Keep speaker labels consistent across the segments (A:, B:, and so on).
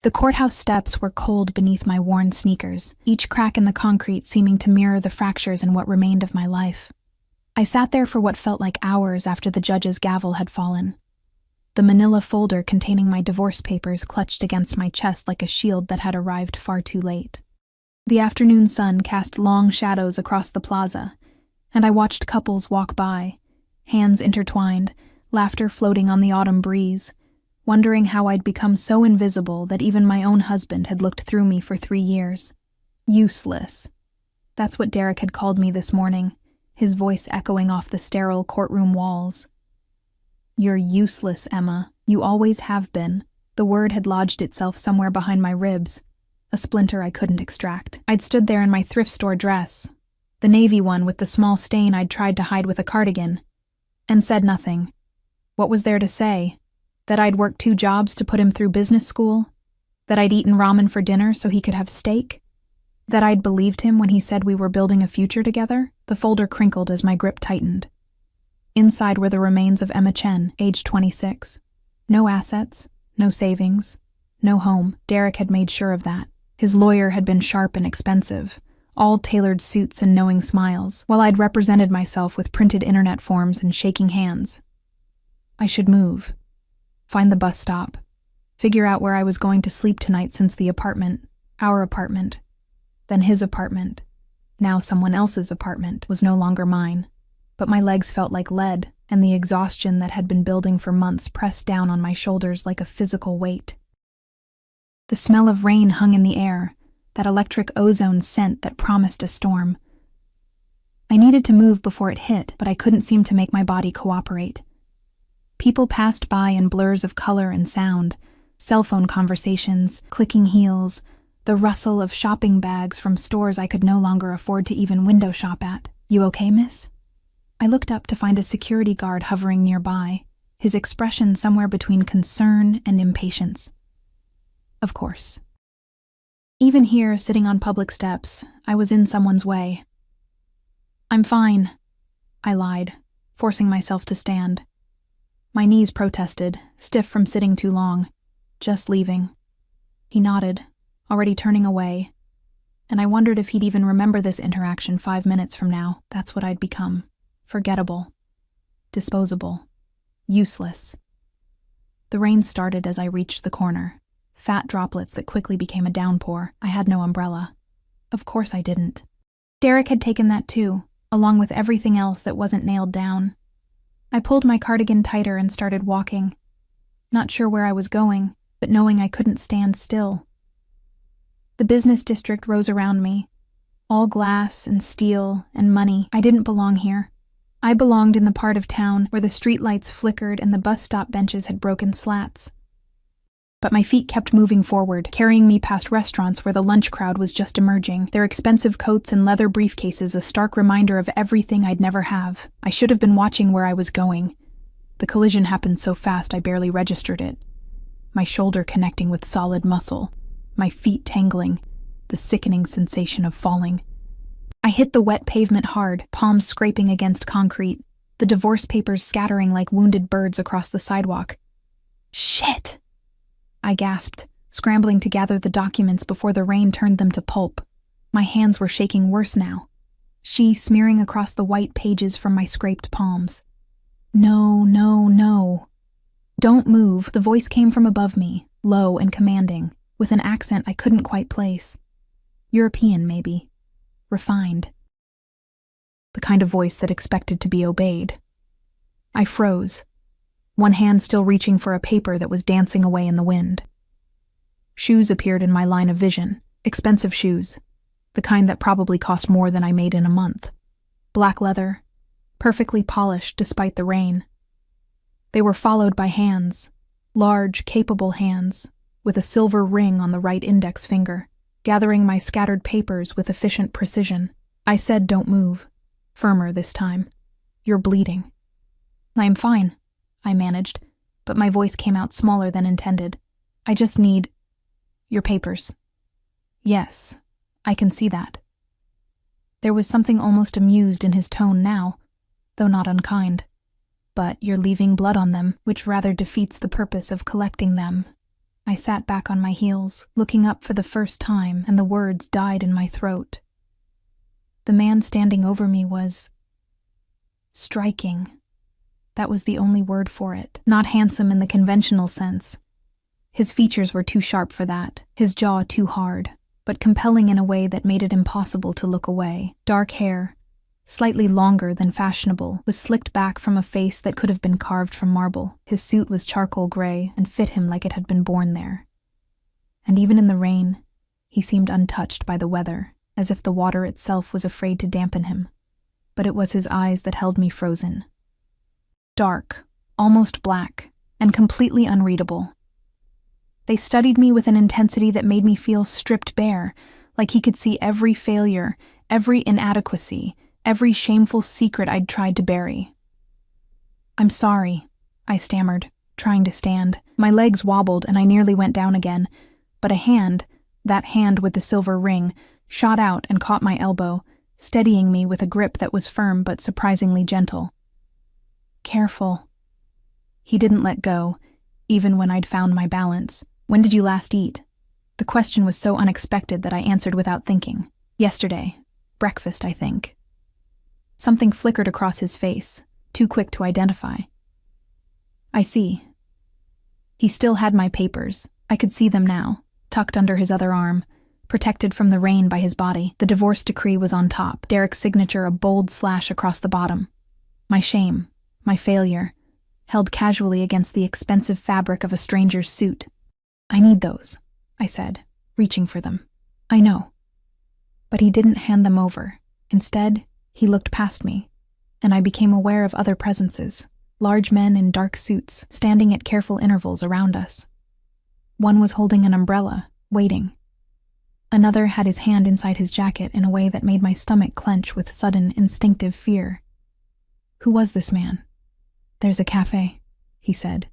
A: The courthouse steps were cold beneath my worn sneakers, each crack in the concrete seeming to mirror the fractures in what remained of my life. I sat there for what felt like hours after the judge's gavel had fallen. The manila folder containing my divorce papers clutched against my chest like a shield that had arrived far too late. The afternoon sun cast long shadows across the plaza, and I watched couples walk by, hands intertwined, laughter floating on the autumn breeze, wondering how I'd become so invisible that even my own husband had looked through me for 3 years. Useless. That's what Derek had called me this morning, his voice echoing off the sterile courtroom walls. "You're useless, Emma. You always have been." The word had lodged itself somewhere behind my ribs, a splinter I couldn't extract. I'd stood there in my thrift store dress, the navy one with the small stain I'd tried to hide with a cardigan, and said nothing. What was there to say? That I'd worked 2 jobs to put him through business school? That I'd eaten ramen for dinner so he could have steak? That I'd believed him when he said we were building a future together? The folder crinkled as my grip tightened. Inside were the remains of Emma Chen, age 26. No assets, no savings, no home. Derek had made sure of that. His lawyer had been sharp and expensive, all tailored suits and knowing smiles, while I'd represented myself with printed internet forms and shaking hands. I should move. Find the bus stop. Figure out where I was going to sleep tonight since the apartment, our apartment, then his apartment, now someone else's apartment, was no longer mine. But my legs felt like lead, and the exhaustion that had been building for months pressed down on my shoulders like a physical weight. The smell of rain hung in the air, that electric ozone scent that promised a storm. I needed to move before it hit, but I couldn't seem to make my body cooperate. People passed by in blurs of color and sound, cell phone conversations, clicking heels, the rustle of shopping bags from stores I could no longer afford to even window shop at. "You okay, miss?" I looked up to find a security guard hovering nearby, his expression somewhere between concern and impatience. Of course. Even here, sitting on public steps, I was in someone's way. "I'm fine," I lied, forcing myself to stand. My knees protested, stiff from sitting too long. "Just leaving." He nodded, already turning away, and I wondered if he'd even remember this interaction 5 minutes from now. That's what I'd become. Forgettable. Disposable. Useless. The rain started as I reached the corner, fat droplets that quickly became a downpour. I had no umbrella. Of course I didn't. Derek had taken that too, along with everything else that wasn't nailed down. I pulled my cardigan tighter and started walking, not sure where I was going, but knowing I couldn't stand still. The business district rose around me, all glass and steel and money. I didn't belong here. I belonged in the part of town where the streetlights flickered and the bus stop benches had broken slats. But my feet kept moving forward, carrying me past restaurants where the lunch crowd was just emerging, their expensive coats and leather briefcases a stark reminder of everything I'd never have. I should have been watching where I was going. The collision happened so fast I barely registered it. My shoulder connecting with solid muscle, my feet tangling, the sickening sensation of falling. I hit the wet pavement hard, palms scraping against concrete, the divorce papers scattering like wounded birds across the sidewalk. "Shit!" I gasped, scrambling to gather the documents before the rain turned them to pulp. My hands were shaking worse now, she smearing across the white pages from my scraped palms. "No, no, no." "Don't move." The voice came from above me, low and commanding, with an accent I couldn't quite place. European, maybe. Refined. The kind of voice that expected to be obeyed. I froze, one hand still reaching for a paper that was dancing away in the wind. Shoes appeared in my line of vision, expensive shoes, the kind that probably cost more than I made in a month. Black leather, perfectly polished despite the rain. They were followed by hands, large, capable hands, with a silver ring on the right index finger, gathering my scattered papers with efficient precision. I said, "Don't move," firmer this time. "You're bleeding." "I'm fine," I managed, but my voice came out smaller than intended. "I just need your papers." "Yes, I can see that." There was something almost amused in his tone now, though not unkind. "But you're leaving blood on them, which rather defeats the purpose of collecting them." I sat back on my heels, looking up for the first time, and the words died in my throat. The man standing over me was striking. That was the only word for it. Not handsome in the conventional sense. His features were too sharp for that, his jaw too hard, but compelling in a way that made it impossible to look away. Dark hair, slightly longer than fashionable, was slicked back from a face that could have been carved from marble. His suit was charcoal gray and fit him like it had been born there. And even in the rain, he seemed untouched by the weather, as if the water itself was afraid to dampen him. But it was his eyes that held me frozen. Dark, almost black, and completely unreadable. They studied me with an intensity that made me feel stripped bare, like he could see every failure, every inadequacy, every shameful secret I'd tried to bury. "I'm sorry," I stammered, trying to stand. My legs wobbled and I nearly went down again, but a hand, that hand with the silver ring, shot out and caught my elbow, steadying me with a grip that was firm but surprisingly gentle. "Careful." He didn't let go, even when I'd found my balance. "When did you last eat?" The question was so unexpected that I answered without thinking. "Yesterday. Breakfast, I think." Something flickered across his face, too quick to identify. "I see." He still had my papers. I could see them now, tucked under his other arm, protected from the rain by his body. The divorce decree was on top, Derek's signature a bold slash across the bottom. My shame, my failure, held casually against the expensive fabric of a stranger's suit. "I need those," I said, reaching for them. "I know." But he didn't hand them over. Instead, he looked past me, and I became aware of other presences, large men in dark suits, standing at careful intervals around us. One was holding an umbrella, waiting. Another had his hand inside his jacket in a way that made my stomach clench with sudden, instinctive fear. Who was this man? "There's a cafe," he said,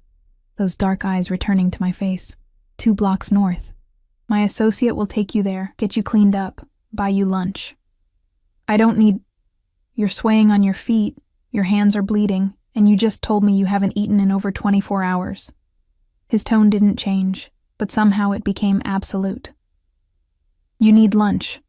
A: those dark eyes returning to my face. 2 blocks north. My associate will take you there, get you cleaned up, buy you lunch. I don't need... You're swaying on your feet, your hands are bleeding, and you just told me you haven't eaten in over 24 hours. His tone didn't change, but somehow it became absolute. "You need lunch.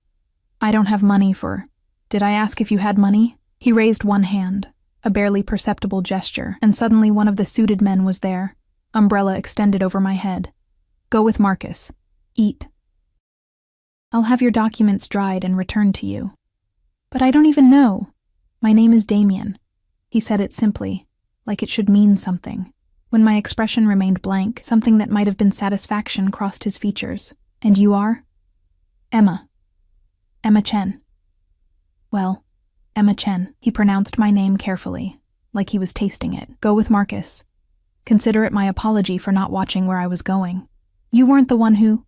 A: I don't have money for... Did I ask if you had money?" He raised one hand, a barely perceptible gesture, and suddenly one of the suited men was there, umbrella extended over my head. "Go with Marcus. Eat. I'll have your documents dried and returned to you." "But I don't even know." "My name is Damien." He said it simply, like it should mean something. When my expression remained blank, something that might have been satisfaction crossed his features. "And you are?" "Emma. Emma Chen." "Well, Emma Chen." He pronounced my name carefully, like he was tasting it. "Go with Marcus. Consider it my apology for not watching where I was going. You weren't the one who..."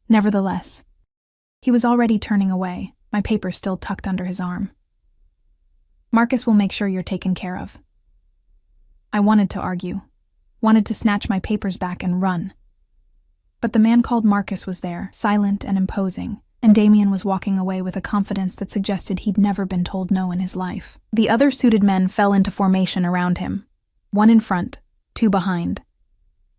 A: Nevertheless. He was already turning away, my papers still tucked under his arm. "Marcus will make sure you're taken care of." I wanted to argue, wanted to snatch my papers back and run. But the man called Marcus was there, silent and imposing, and Damien was walking away with a confidence that suggested he'd never been told no in his life. The other suited men fell into formation around him, 1 in front, 2 behind.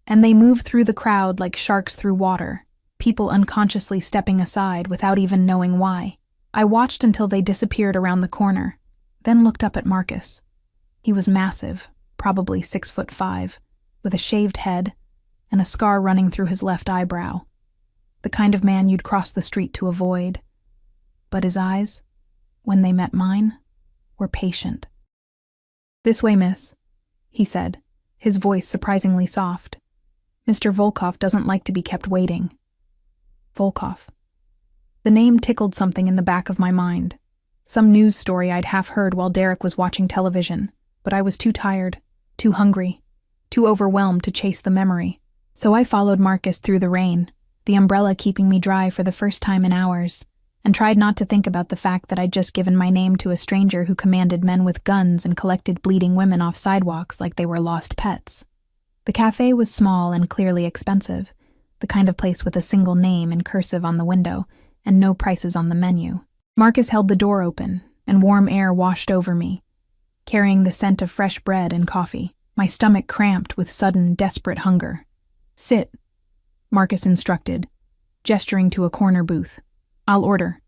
A: And they moved through the crowd like sharks through water, people unconsciously stepping aside without even knowing why. I watched until they disappeared around the corner, then looked up at Marcus. He was massive, probably 6'5", with a shaved head and a scar running through his left eyebrow. The kind of man you'd cross the street to avoid. But his eyes, when they met mine, were patient. "This way, miss," he said, his voice surprisingly soft. "Mr. Volkov doesn't like to be kept waiting." Volkov. The name tickled something in the back of my mind. Some news story I'd half heard while Derek was watching television, but I was too tired, too hungry, too overwhelmed to chase the memory. So I followed Marcus through the rain, the umbrella keeping me dry for the first time in hours, and tried not to think about the fact that I'd just given my name to a stranger who commanded men with guns and collected bleeding women off sidewalks like they were lost pets. The cafe was small and clearly expensive, the kind of place with a single name in cursive on the window and no prices on the menu. Marcus held the door open, and warm air washed over me, carrying the scent of fresh bread and coffee. My stomach cramped with sudden, desperate hunger. "Sit," Marcus instructed, gesturing to a corner booth. "I'll order."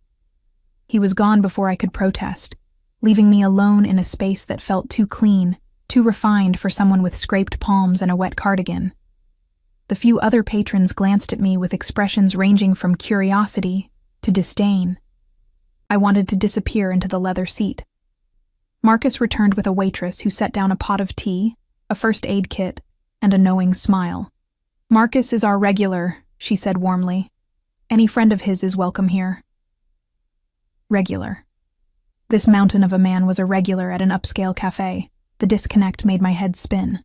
A: He was gone before I could protest, leaving me alone in a space that felt too clean, too refined for someone with scraped palms and a wet cardigan. The few other patrons glanced at me with expressions ranging from curiosity to disdain. I wanted to disappear into the leather seat. Marcus returned with a waitress who set down a pot of tea, a first aid kit, and a knowing smile. "Marcus is our regular," she said warmly. "Any friend of his is welcome here." Regular. This mountain of a man was a regular at an upscale cafe. The disconnect made my head spin.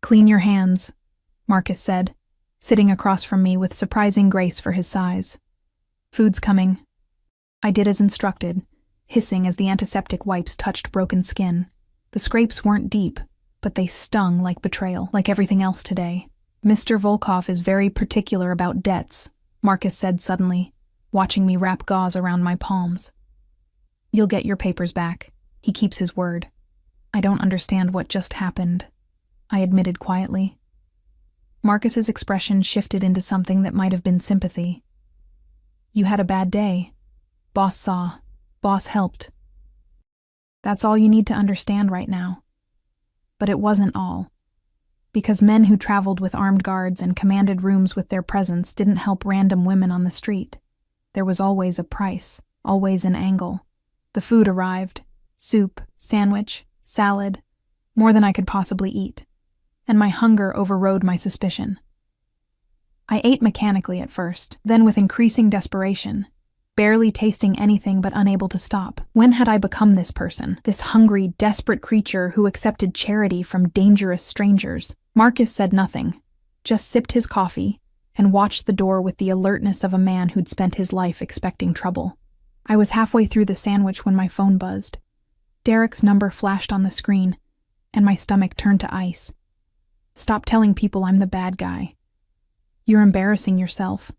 A: "Clean your hands," Marcus said, sitting across from me with surprising grace for his size. "Food's coming." I did as instructed, hissing as the antiseptic wipes touched broken skin. The scrapes weren't deep, but they stung like betrayal, like everything else today. "Mr. Volkov is very particular about debts," Marcus said suddenly, watching me wrap gauze around my palms. "You'll get your papers back. He keeps his word." "I don't understand what just happened," I admitted quietly. Marcus's expression shifted into something that might have been sympathy. "You had a bad day. Boss saw. Boss helped. That's all you need to understand right now." But it wasn't all. Because men who traveled with armed guards and commanded rooms with their presence didn't help random women on the street. There was always a price, always an angle. The food arrived. Soup, sandwich, salad, more than I could possibly eat, and my hunger overrode my suspicion. I ate mechanically at first, then with increasing desperation, barely tasting anything but unable to stop. When had I become this person, this hungry, desperate creature who accepted charity from dangerous strangers? Marcus said nothing, just sipped his coffee and watched the door with the alertness of a man who'd spent his life expecting trouble. I was halfway through the sandwich when my phone buzzed. Derek's number flashed on the screen, and my stomach turned to ice. "Stop telling people I'm the bad guy. You're embarrassing yourself.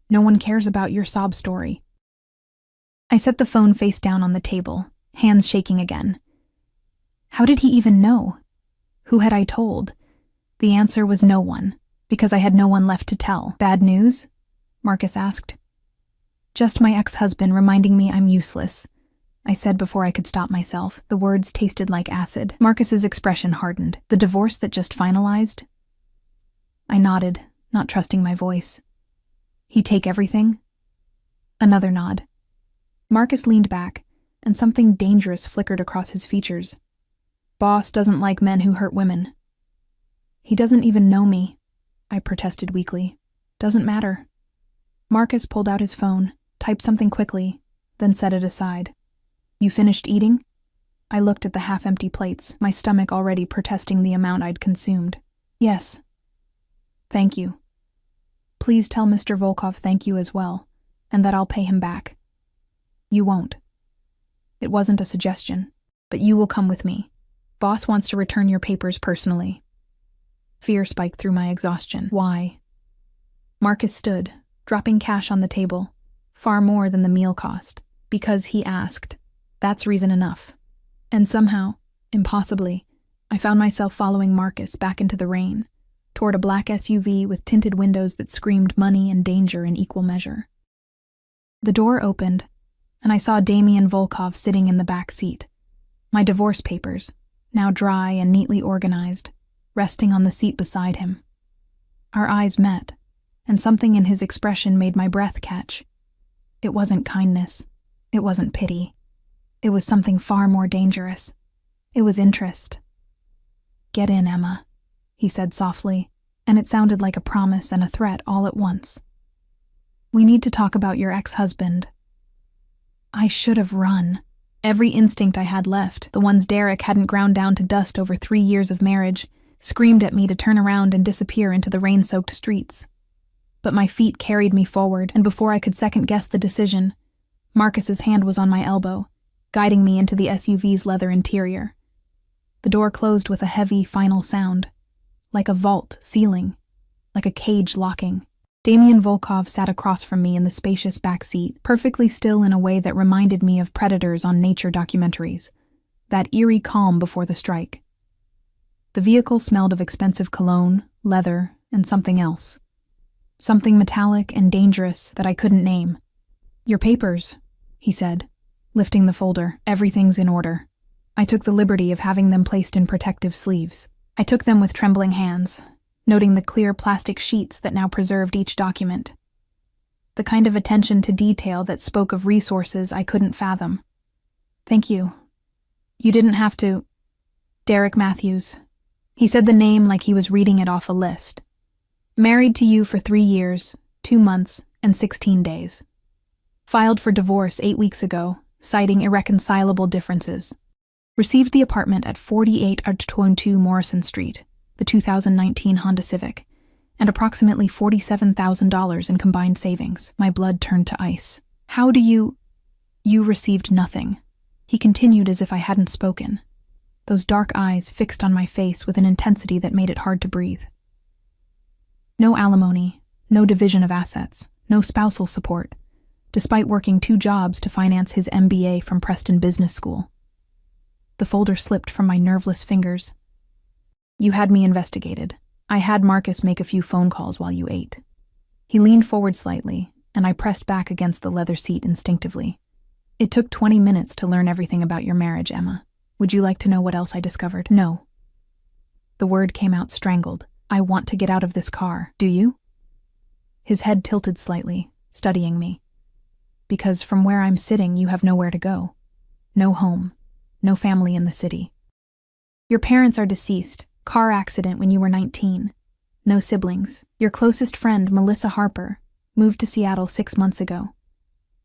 A: No one cares about your sob story." I set the phone face down on the table, hands shaking again. How did he even know? Who had I told? The answer was no one, because I had no one left to tell. "Bad news?" Marcus asked. "Just my ex-husband reminding me I'm useless," I said before I could stop myself. The words tasted like acid. Marcus's expression hardened. "The divorce that just finalized?" I nodded, not trusting my voice. "He'd take everything?" Another nod. Marcus leaned back, and something dangerous flickered across his features. "Boss doesn't like men who hurt women." "He doesn't even know me," I protested weakly. "Doesn't matter." Marcus pulled out his phone, typed something quickly, then set it aside. "You finished eating?" I looked at the half-empty plates, my stomach already protesting the amount I'd consumed. "Yes." "Thank you. Please tell Mr. Volkov thank you as well, and that I'll pay him back." "You won't." "It wasn't a suggestion, but you will come with me. Boss wants to return your papers personally." Fear spiked through my exhaustion. "Why?" Marcus stood, dropping cash on the table, far more than the meal cost. "Because he asked. That's reason enough." And somehow, impossibly, I found myself following Marcus back into the rain, toward a black SUV with tinted windows that screamed money and danger in equal measure. The door opened, and I saw Damien Volkov sitting in the back seat, my divorce papers, now dry and neatly organized, resting on the seat beside him. Our eyes met, and something in his expression made my breath catch. It wasn't kindness. It wasn't pity. It was something far more dangerous. It was interest. "Get in, Emma," he said softly, and it sounded like a promise and a threat all at once. "We need to talk about your ex-husband." I should have run. Every instinct I had left, the ones Derek hadn't ground down to dust over 3 years of marriage, screamed at me to turn around and disappear into the rain-soaked streets. But my feet carried me forward, and before I could second-guess the decision, Marcus's hand was on my elbow, guiding me into the SUV's leather interior. The door closed with a heavy, final sound, like a vault sealing, like a cage locking. Damien Volkov sat across from me in the spacious back seat, perfectly still in a way that reminded me of predators on nature documentaries, that eerie calm before the strike. The vehicle smelled of expensive cologne, leather, and something else. Something metallic and dangerous that I couldn't name. "Your papers," he said, lifting the folder. "Everything's in order." I took the liberty of having them placed in protective sleeves. I took them with trembling hands, noting the clear plastic sheets that now preserved each document. The kind of attention to detail that spoke of resources I couldn't fathom. "Thank you. You didn't have to—" "Derek Matthews." He said the name like he was reading it off a list. "Married to you for 3 years, 2 months, and 16 days. Filed for divorce 8 weeks ago, citing irreconcilable differences. Received the apartment at 48 Archtoin Morrison Street, the 2019 Honda Civic, and approximately $47,000 in combined savings." My blood turned to ice. "How do you—" "You received nothing," he continued as if I hadn't spoken, those dark eyes fixed on my face with an intensity that made it hard to breathe. "No alimony, no division of assets, no spousal support, despite working 2 jobs to finance his MBA from Preston Business School." The folder slipped from my nerveless fingers. "You had me investigated. I had Marcus make a few phone calls while you ate." He leaned forward slightly, and I pressed back against the leather seat instinctively. "It took 20 minutes to learn everything about your marriage, Emma. Would you like to know what else I discovered?" "No." The word came out strangled. "I want to get out of this car. Do you?" His head tilted slightly, studying me. "Because from where I'm sitting, you have nowhere to go. No home. No family in the city. Your parents are deceased. Car accident when you were 19. No siblings. Your closest friend, Melissa Harper, moved to Seattle 6 months ago.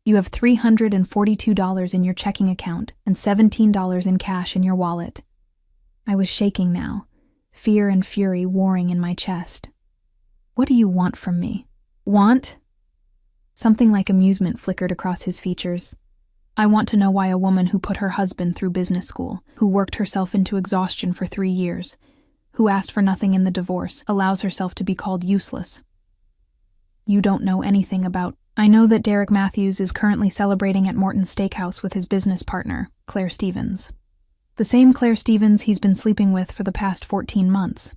A: You have $342 in your checking account and $17 in cash in your wallet." I was shaking now, fear and fury warring in my chest. "What do you want from me?" "Want?" Something like amusement flickered across his features. "I want to know why a woman who put her husband through business school, who worked herself into exhaustion for 3 years, who asked for nothing in the divorce, allows herself to be called useless." "You don't know anything about—" "I know that Derek Matthews is currently celebrating at Morton's Steakhouse with his business partner, Claire Stevens. The same Claire Stevens he's been sleeping with for the past 14 months.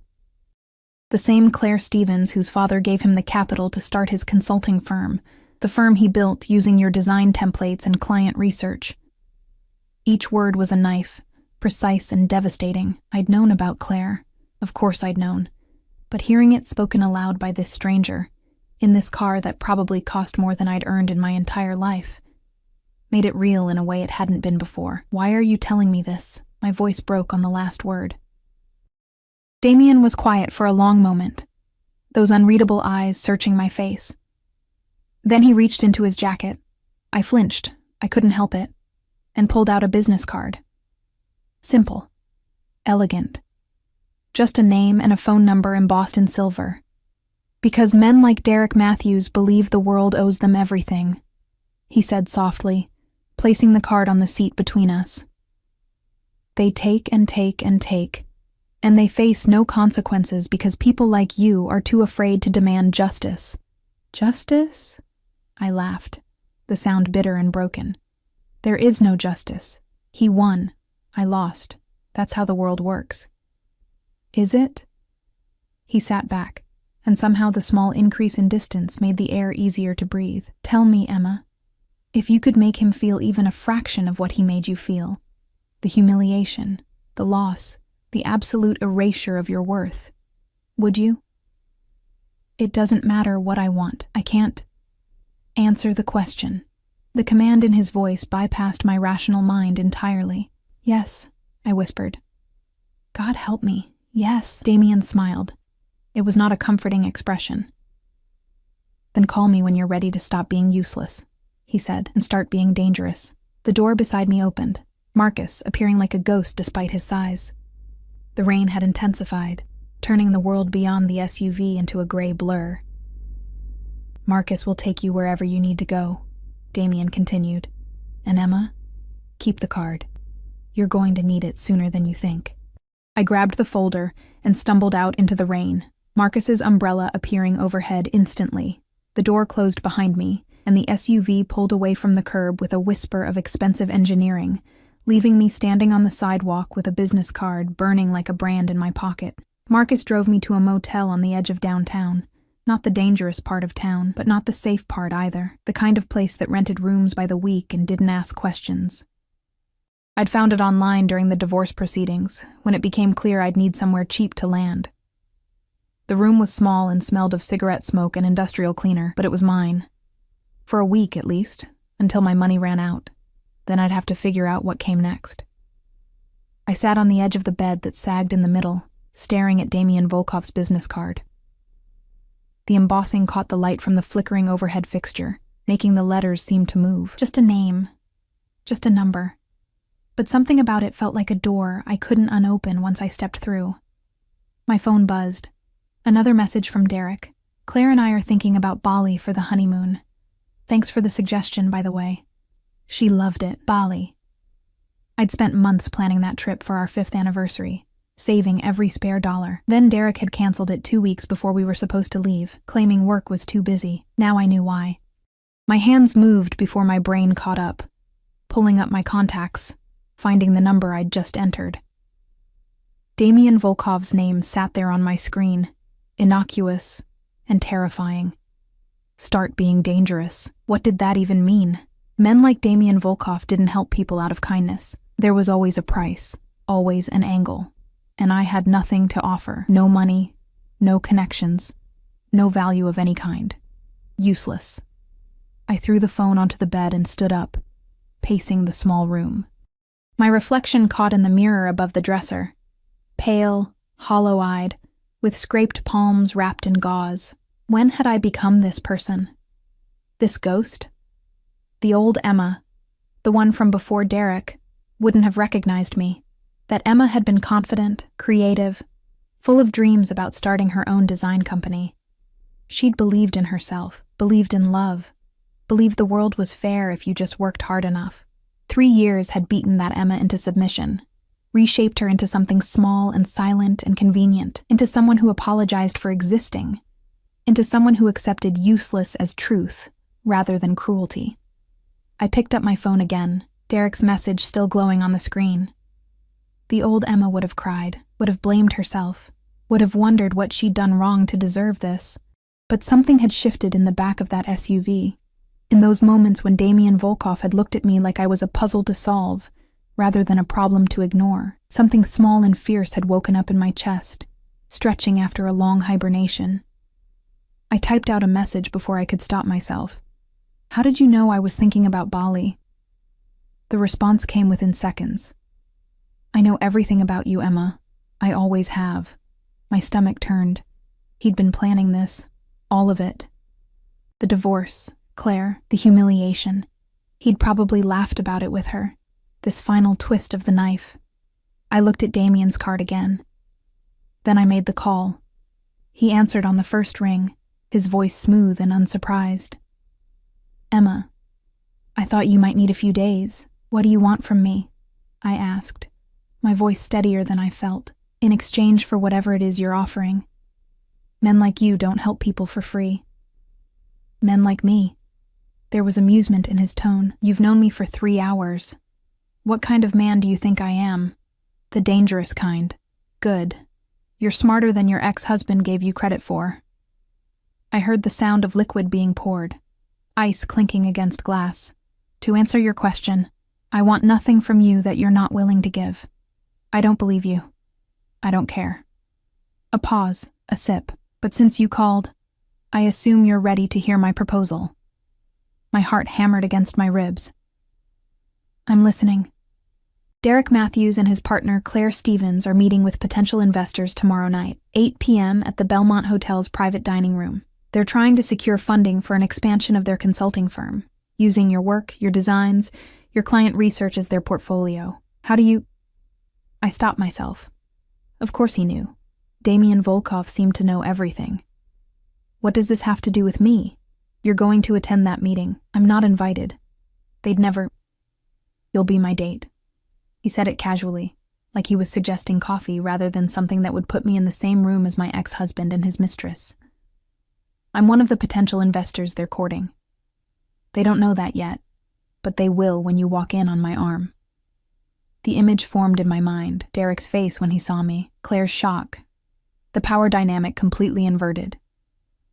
A: The same Claire Stevens whose father gave him the capital to start his consulting firm, the firm he built using your design templates and client research." Each word was a knife, precise and devastating. I'd known about Claire. Of course I'd known. But hearing it spoken aloud by this stranger, in this car that probably cost more than I'd earned in my entire life, made it real in a way it hadn't been before. "Why are you telling me this?" My voice broke on the last word. Damien was quiet for a long moment, those unreadable eyes searching my face. Then he reached into his jacket. I flinched, I couldn't help it, and pulled out a business card. Simple. Elegant. Just a name and a phone number embossed in silver. "Because men like Derek Matthews believe the world owes them everything," he said softly, placing the card on the seat between us. "They take and take and take, and they face no consequences because people like you are too afraid to demand justice." "Justice?" I laughed, the sound bitter and broken. "There is no justice. He won. I lost. That's how the world works." "Is it?" He sat back, and somehow the small increase in distance made the air easier to breathe. "Tell me, Emma, if you could make him feel even a fraction of what he made you feel, the humiliation, the loss, the absolute erasure of your worth, would you?" "It doesn't matter what I want. I can't—" "Answer the question." The command in his voice bypassed my rational mind entirely. "Yes," I whispered. "God help me, yes." Damien smiled. It was not a comforting expression. "Then call me when you're ready to stop being useless," he said, "and start being dangerous." The door beside me opened, Marcus appearing like a ghost despite his size. The rain had intensified, turning the world beyond the SUV into a gray blur. "Marcus will take you wherever you need to go," Damien continued. "And Emma, keep the card. You're going to need it sooner than you think." I grabbed the folder and stumbled out into the rain, Marcus's umbrella appearing overhead instantly. The door closed behind me, and the SUV pulled away from the curb with a whisper of expensive engineering, leaving me standing on the sidewalk with a business card burning like a brand in my pocket. Marcus drove me to a motel on the edge of downtown, Not the dangerous part of town, but not the safe part either. The kind of place that rented rooms by the week and didn't ask questions. I'd found it online during the divorce proceedings, when it became clear I'd need somewhere cheap to land. The room was small and smelled of cigarette smoke and industrial cleaner, but it was mine. For a week, at least, until my money ran out. Then I'd have to figure out what came next. I sat on the edge of the bed that sagged in the middle, staring at Damian Volkov's business card. The embossing caught the light from the flickering overhead fixture, making the letters seem to move. Just a name. Just a number. But something about it felt like a door I couldn't unopen once I stepped through. My phone buzzed. Another message from Derek. Claire and I are thinking about Bali for the honeymoon. Thanks for the suggestion, by the way. She loved it. Bali. I'd spent months planning that trip for our 5th anniversary, saving every spare dollar. Then Derek had canceled it 2 weeks before we were supposed to leave, claiming work was too busy. Now I knew why. My hands moved before my brain caught up, pulling up my contacts, finding the number I'd just entered. Damian Volkov's name sat there on my screen, innocuous and terrifying. Start being dangerous. What did that even mean? Men like Damian Volkov didn't help people out of kindness. There was always a price, always an angle, and I had nothing to offer. No money, no connections, no value of any kind. Useless. I threw the phone onto the bed and stood up, pacing the small room. My reflection caught in the mirror above the dresser. Pale, hollow-eyed, with scraped palms wrapped in gauze. When had I become this person? This ghost? The old Emma, the one from before Derek, wouldn't have recognized me. That Emma had been confident, creative, full of dreams about starting her own design company. She'd believed in herself, believed in love, believed the world was fair if you just worked hard enough. 3 years had beaten that Emma into submission, reshaped her into something small and silent and convenient, into someone who apologized for existing, into someone who accepted useless as truth rather than cruelty. I picked up my phone again, Derek's message still glowing on the screen. The old Emma would have cried, would have blamed herself, would have wondered what she'd done wrong to deserve this. But something had shifted in the back of that SUV. In those moments when Damian Volkov had looked at me like I was a puzzle to solve, rather than a problem to ignore, something small and fierce had woken up in my chest, stretching after a long hibernation. I typed out a message before I could stop myself. How did you know I was thinking about Bali? The response came within seconds. I know everything about you, Emma. I always have. My stomach turned. He'd been planning this. All of it. The divorce, Claire, the humiliation. He'd probably laughed about it with her. This final twist of the knife. I looked at Damian's card again. Then I made the call. He answered on the first ring, his voice smooth and unsurprised. Emma, I thought you might need a few days. What do you want from me? I asked, my voice steadier than I felt, in exchange for whatever it is you're offering. Men like you don't help people for free. Men like me. There was amusement in his tone. You've known me for 3 hours. What kind of man do you think I am? The dangerous kind. Good. You're smarter than your ex-husband gave you credit for. I heard the sound of liquid being poured, ice clinking against glass. To answer your question, I want nothing from you that you're not willing to give. I don't believe you. I don't care. A pause, a sip. But since you called, I assume you're ready to hear my proposal. My heart hammered against my ribs. I'm listening. Derek Matthews and his partner Claire Stevens are meeting with potential investors tomorrow night, 8 p.m. at the Belmont Hotel's private dining room. They're trying to secure funding for an expansion of their consulting firm, using your work, your designs, your client research as their portfolio. How do you... I stopped myself. Of course he knew. Damian Volkov seemed to know everything. What does this have to do with me? You're going to attend that meeting. I'm not invited. They'd never... You'll be my date. He said it casually, like he was suggesting coffee rather than something that would put me in the same room as my ex-husband and his mistress. I'm one of the potential investors they're courting. They don't know that yet, but they will when you walk in on my arm. The image formed in my mind, Derek's face when he saw me, Claire's shock, the power dynamic completely inverted.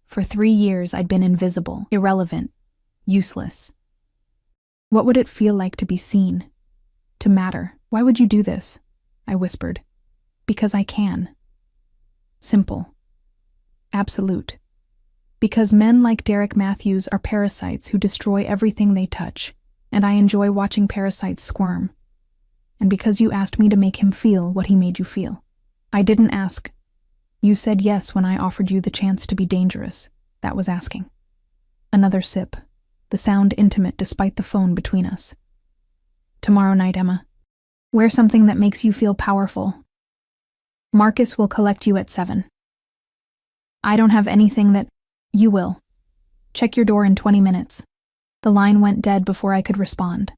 A: For 3 years, I'd been invisible, irrelevant, useless. What would it feel like to be seen? To matter? Why would you do this? I whispered. Because I can. Simple. Absolute. Because men like Derek Matthews are parasites who destroy everything they touch, and I enjoy watching parasites squirm. And because you asked me to make him feel what he made you feel. I didn't ask. You said yes when I offered you the chance to be dangerous. That was asking. Another sip, the sound intimate despite the phone between us. Tomorrow night, Emma. Wear something that makes you feel powerful. Marcus will collect you at 7. I don't have anything that... You will. Check your door in 20 minutes. The line went dead before I could respond.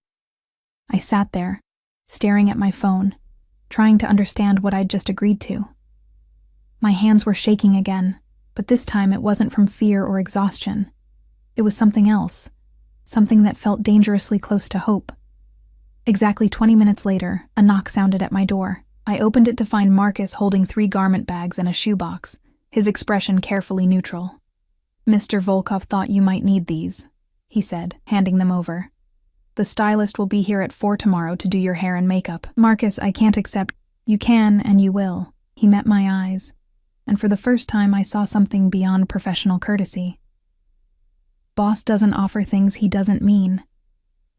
A: I sat there, staring at my phone, trying to understand what I'd just agreed to. My hands were shaking again, but this time it wasn't from fear or exhaustion. It was something else, something that felt dangerously close to hope. Exactly 20 minutes later, a knock sounded at my door. I opened it to find Marcus holding 3 garment bags and a shoebox, his expression carefully neutral. Mr. Volkov thought you might need these, he said, handing them over. The stylist will be here at 4 tomorrow to do your hair and makeup. Marcus, I can't accept. You can and you will. He met my eyes, and for the first time I saw something beyond professional courtesy. Boss doesn't offer things he doesn't mean,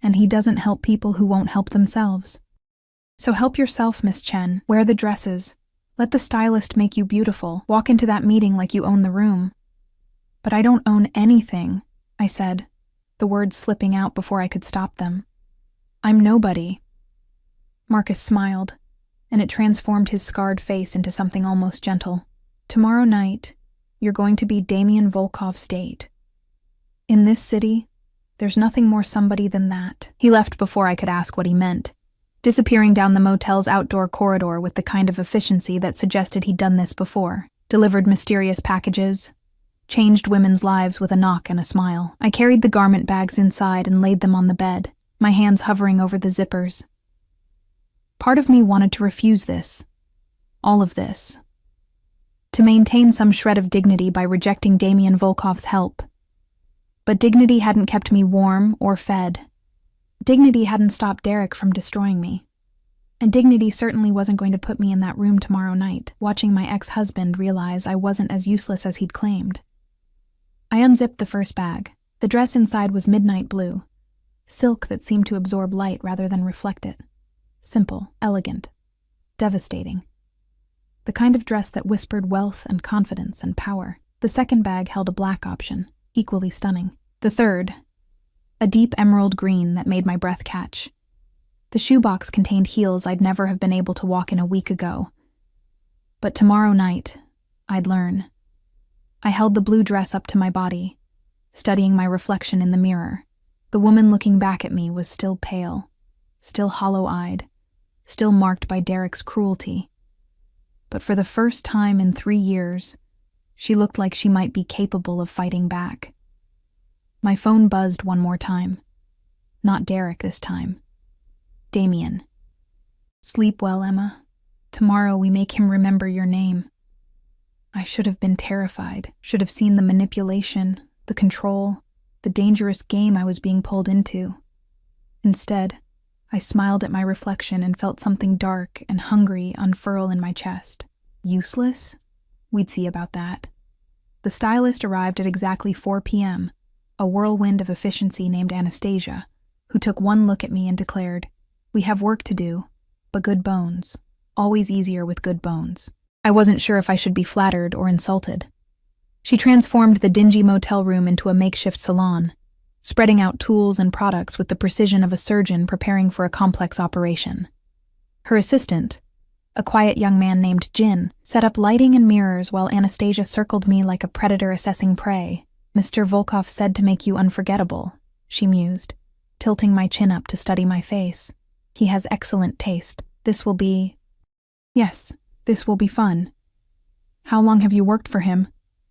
A: and he doesn't help people who won't help themselves. So help yourself, Miss Chen. Wear the dresses. Let the stylist make you beautiful. Walk into that meeting like you own the room. But I don't own anything, I said, the words slipping out before I could stop them. I'm nobody. Marcus smiled, and it transformed his scarred face into something almost gentle. Tomorrow night, you're going to be Damien Volkov's date. In this city, there's nothing more somebody than that. He left before I could ask what he meant, disappearing down the motel's outdoor corridor with the kind of efficiency that suggested he'd done this before, delivered mysterious packages, changed women's lives with a knock and a smile. I carried the garment bags inside and laid them on the bed, my hands hovering over the zippers. Part of me wanted to refuse this, all of this, to maintain some shred of dignity by rejecting Damien Volkov's help. But dignity hadn't kept me warm or fed. Dignity hadn't stopped Derek from destroying me. And dignity certainly wasn't going to put me in that room tomorrow night, watching my ex-husband realize I wasn't as useless as he'd claimed. I unzipped the first bag. The dress inside was midnight blue, silk that seemed to absorb light rather than reflect it. Simple, elegant, devastating. The kind of dress that whispered wealth and confidence and power. The second bag held a black option, equally stunning. The third, a deep emerald green that made my breath catch. The shoebox contained heels I'd never have been able to walk in a week ago. But tomorrow night, I'd learn. I held the blue dress up to my body, studying my reflection in the mirror. The woman looking back at me was still pale, still hollow-eyed, still marked by Derek's cruelty. But for the first time in 3 years, she looked like she might be capable of fighting back. My phone buzzed one more time. Not Derek this time. Damien. Sleep well, Emma. Tomorrow we make him remember your name. I should have been terrified, should have seen the manipulation, the control, the dangerous game I was being pulled into. Instead, I smiled at my reflection and felt something dark and hungry unfurl in my chest. Useless? We'd see about that. The stylist arrived at exactly 4 p.m., a whirlwind of efficiency named Anastasia, who took one look at me and declared, "We have work to do, but good bones. Always easier with good bones." I wasn't sure if I should be flattered or insulted. She transformed the dingy motel room into a makeshift salon, spreading out tools and products with the precision of a surgeon preparing for a complex operation. Her assistant, a quiet young man named Jin, set up lighting and mirrors while Anastasia circled me like a predator assessing prey. "Mr. Volkov said to make you unforgettable," she mused, tilting my chin up to study my face. "He has excellent taste. This will be... Yes, this will be fun." "How long have you worked for him?"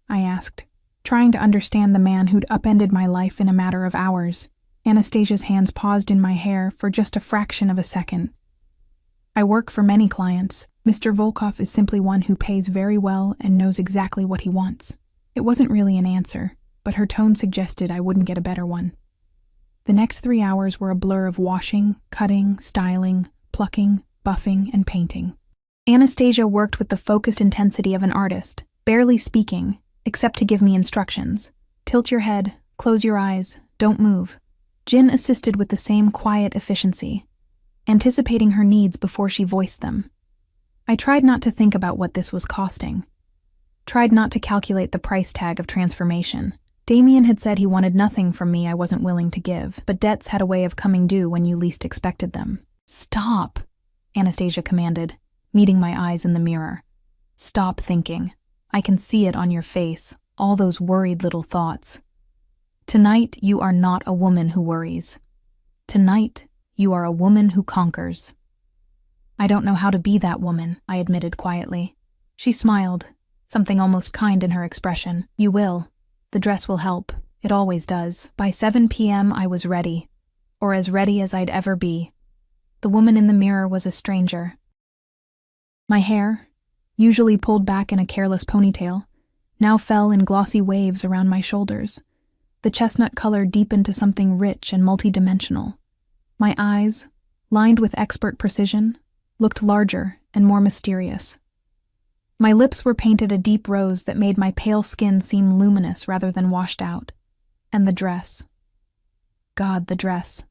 A: I asked, trying to understand the man who'd upended my life in a matter of hours. Anastasia's hands paused in my hair for just a fraction of a second. "I work for many clients. Mr. Volkov is simply one who pays very well and knows exactly what he wants." It wasn't really an answer, but her tone suggested I wouldn't get a better one. The next 3 hours were a blur of washing, cutting, styling, plucking, buffing, and painting. Anastasia worked with the focused intensity of an artist, barely speaking, except to give me instructions. Tilt your head, close your eyes, don't move. Jin assisted with the same quiet efficiency, anticipating her needs before she voiced them. I tried not to think about what this was costing. Tried not to calculate the price tag of transformation. Damien had said he wanted nothing from me I wasn't willing to give, but debts had a way of coming due when you least expected them. "Stop," Anastasia commanded, meeting my eyes in the mirror. "Stop thinking. I can see it on your face, all those worried little thoughts. Tonight, you are not a woman who worries. Tonight, you are a woman who conquers." "I don't know how to be that woman," I admitted quietly. She smiled, something almost kind in her expression. "You will. The dress will help. It always does." By 7 p.m. I was ready, or as ready as I'd ever be. The woman in the mirror was a stranger. My hair, usually pulled back in a careless ponytail, now fell in glossy waves around my shoulders. The chestnut color deepened to something rich and multidimensional. My eyes, lined with expert precision, looked larger and more mysterious. My lips were painted a deep rose that made my pale skin seem luminous rather than washed out. And the dress. God, the dress.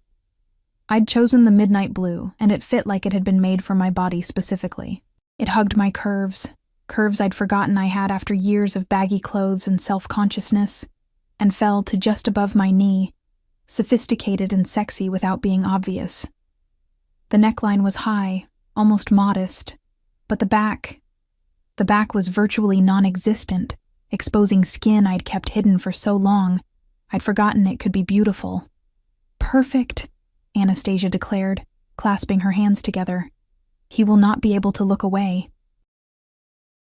A: I'd chosen the midnight blue, and it fit like it had been made for my body specifically. It hugged my curves I'd forgotten I had after years of baggy clothes and self-consciousness, and fell to just above my knee, sophisticated and sexy without being obvious. The neckline was high, almost modest, but the back was virtually non-existent, exposing skin I'd kept hidden for so long, I'd forgotten it could be beautiful. "Perfect," Anastasia declared, clasping her hands together. "He will not be able to look away."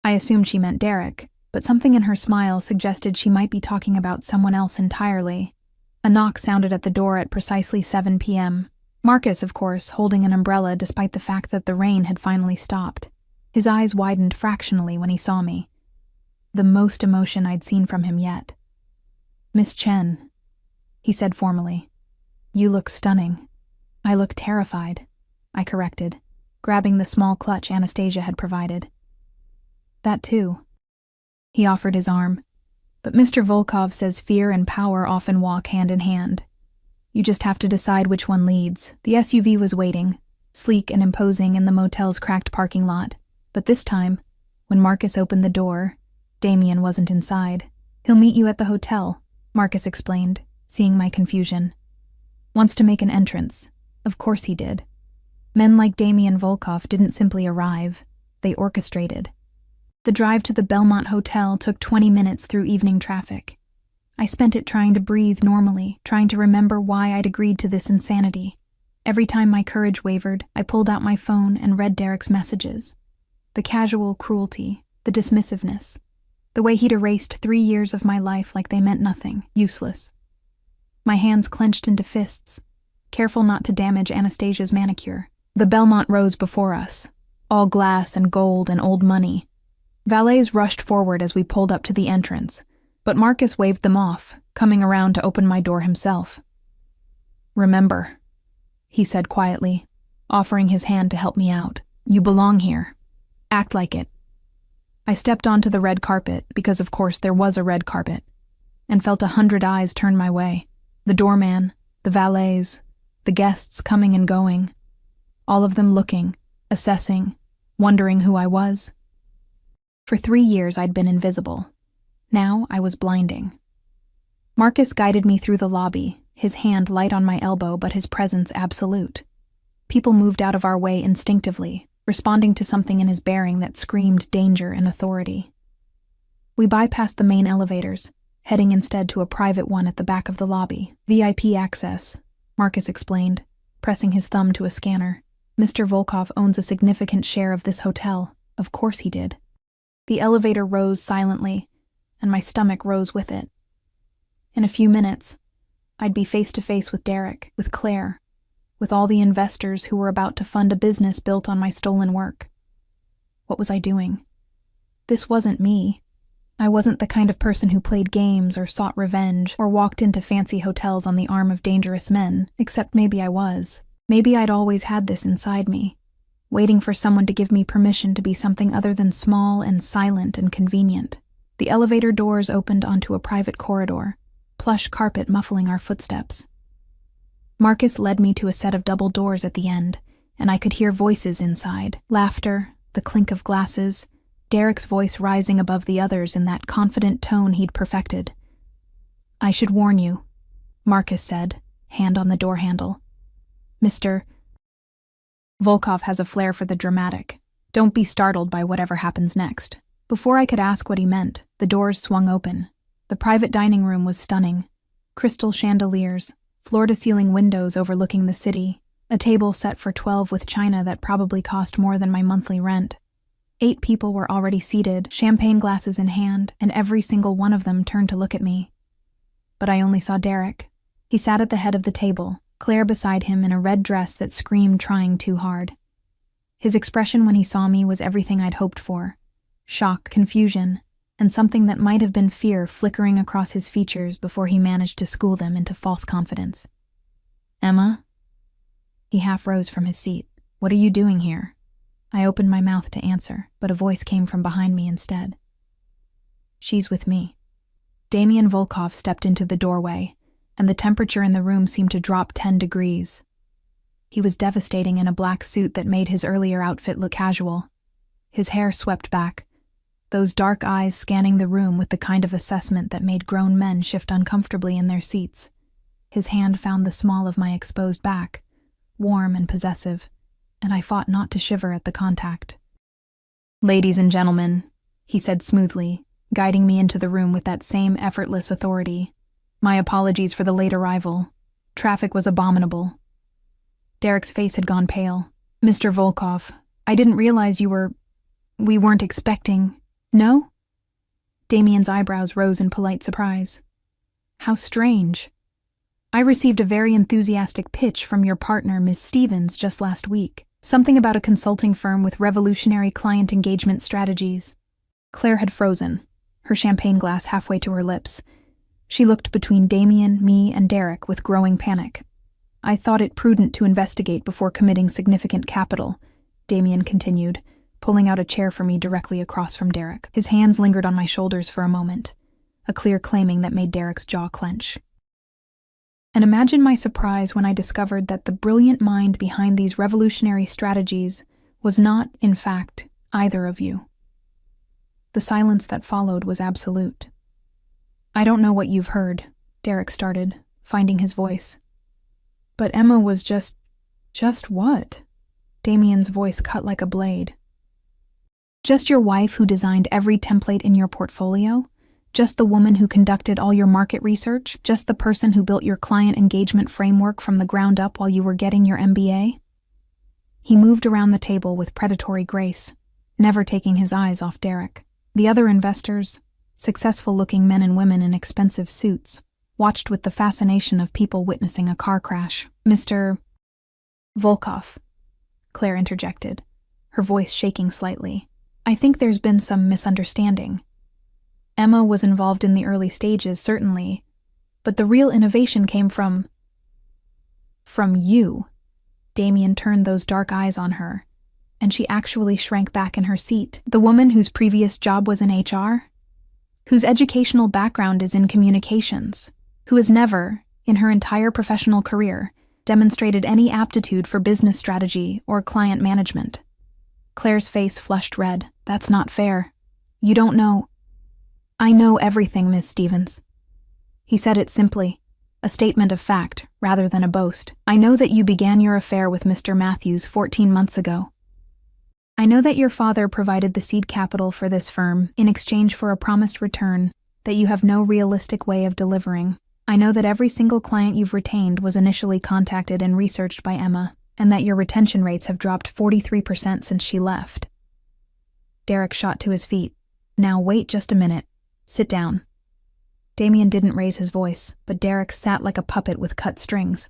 A: I assumed she meant Derek, but something in her smile suggested she might be talking about someone else entirely. A knock sounded at the door at precisely 7 p.m. Marcus, of course, holding an umbrella despite the fact that the rain had finally stopped. His eyes widened fractionally when he saw me. The most emotion I'd seen from him yet. "Miss Chen," he said formally. "You look stunning." "I look terrified," I corrected, grabbing the small clutch Anastasia had provided. "That too." He offered his arm. "But Mr. Volkov says fear and power often walk hand in hand. You just have to decide which one leads." The SUV was waiting, sleek and imposing in the motel's cracked parking lot. But this time, when Marcus opened the door, Damien wasn't inside. "He'll meet you at the hotel," Marcus explained, seeing my confusion. "Wants to make an entrance." Of course he did. Men like Damien Volkov didn't simply arrive, they orchestrated. The drive to the Belmont Hotel took 20 minutes through evening traffic. I spent it trying to breathe normally, trying to remember why I'd agreed to this insanity. Every time my courage wavered, I pulled out my phone and read Derek's messages. The casual cruelty, the dismissiveness, the way he'd erased 3 years of my life like they meant nothing, useless. My hands clenched into fists, careful not to damage Anastasia's manicure. The Belmont rose before us, all glass and gold and old money. Valets rushed forward as we pulled up to the entrance, but Marcus waved them off, coming around to open my door himself. "Remember," he said quietly, offering his hand to help me out. "You belong here. Act like it." I stepped onto the red carpet, because of course there was a red carpet, and felt 100 eyes turn my way. The doorman, the valets, the guests coming and going, all of them looking, assessing, wondering who I was. For 3 years I'd been invisible. Now I was blinding. Marcus guided me through the lobby, his hand light on my elbow but his presence absolute. People moved out of our way instinctively, responding to something in his bearing that screamed danger and authority. We bypassed the main elevators, heading instead to a private one at the back of the lobby. "VIP access," Marcus explained, pressing his thumb to a scanner. "Mr. Volkov owns a significant share of this hotel. Of course he did." The elevator rose silently, and my stomach rose with it. In a few minutes, I'd be face to face with Derek, with Claire, with all the investors who were about to fund a business built on my stolen work. What was I doing? This wasn't me. I wasn't the kind of person who played games or sought revenge or walked into fancy hotels on the arm of dangerous men, except maybe I was. Maybe I'd always had this inside me, waiting for someone to give me permission to be something other than small and silent and convenient. The elevator doors opened onto a private corridor, plush carpet muffling our footsteps. Marcus led me to a set of double doors at the end, and I could hear voices inside, laughter, the clink of glasses, Derek's voice rising above the others in that confident tone he'd perfected. "I should warn you," Marcus said, hand on the door handle. "Mr. Volkov has a flair for the dramatic. Don't be startled by whatever happens next." Before I could ask what he meant, the doors swung open. The private dining room was stunning. Crystal chandeliers, floor-to-ceiling windows overlooking the city, a table set for 12 with china that probably cost more than my monthly rent. 8 people were already seated, champagne glasses in hand, and every single one of them turned to look at me. But I only saw Derek. He sat at the head of the table, Claire beside him in a red dress that screamed trying too hard. His expression when he saw me was everything I'd hoped for. Shock, confusion, and something that might have been fear flickering across his features before he managed to school them into false confidence. "Emma?" He half rose from his seat. "What are you doing here?" I opened my mouth to answer, but a voice came from behind me instead. "She's with me." Damian Volkov stepped into the doorway, and the temperature in the room seemed to drop 10 degrees. He was devastating in a black suit that made his earlier outfit look casual. His hair swept back, those dark eyes scanning the room with the kind of assessment that made grown men shift uncomfortably in their seats. His hand found the small of my exposed back, warm and possessive, and I fought not to shiver at the contact. "Ladies and gentlemen," he said smoothly, guiding me into the room with that same effortless authority. "My apologies for the late arrival. Traffic was abominable." Derek's face had gone pale. "Mr. Volkov, I didn't realize we weren't expecting—" "No?" Damian's eyebrows rose in polite surprise. "How strange. I received a very enthusiastic pitch from your partner, Miss Stevens, just last week. Something about a consulting firm with revolutionary client engagement strategies." Claire had frozen, her champagne glass halfway to her lips. She looked between Damian, me, and Derek with growing panic. "I thought it prudent to investigate before committing significant capital," Damian continued, pulling out a chair for me directly across from Derek. His hands lingered on my shoulders for a moment, a clear claiming that made Derek's jaw clench. And imagine my surprise when I discovered that the brilliant mind behind these revolutionary strategies was not, in fact, either of you. The silence that followed was absolute. "I don't know what you've heard," Derek started, finding his voice. "But Emma was just what?" Damian's voice cut like a blade. "Just your wife who designed every template in your portfolio? Just the woman who conducted all your market research? Just the person who built your client engagement framework from the ground up while you were getting your MBA?" He moved around the table with predatory grace, never taking his eyes off Derek. The other investors, successful-looking men and women in expensive suits, watched with the fascination of people witnessing a car crash. "Mr. Volkov," Claire interjected, her voice shaking slightly. "I think there's been some misunderstanding. Emma was involved in the early stages, certainly, but the real innovation came from you." Damian turned those dark eyes on her, and she actually shrank back in her seat. "The woman whose previous job was in HR? Whose educational background is in communications? Who has never, in her entire professional career, demonstrated any aptitude for business strategy or client management?" Claire's face flushed red. "That's not fair. You don't know." "I know everything, Miss Stevens." He said it simply, a statement of fact rather than a boast. "I know that you began your affair with Mr. Matthews 14 months ago. I know that your father provided the seed capital for this firm in exchange for a promised return that you have no realistic way of delivering. I know that every single client you've retained was initially contacted and researched by Emma, and that your retention rates have dropped 43% since she left." Derek shot to his feet. "Now wait just a minute. Sit down." Damian didn't raise his voice, but Derek sat like a puppet with cut strings.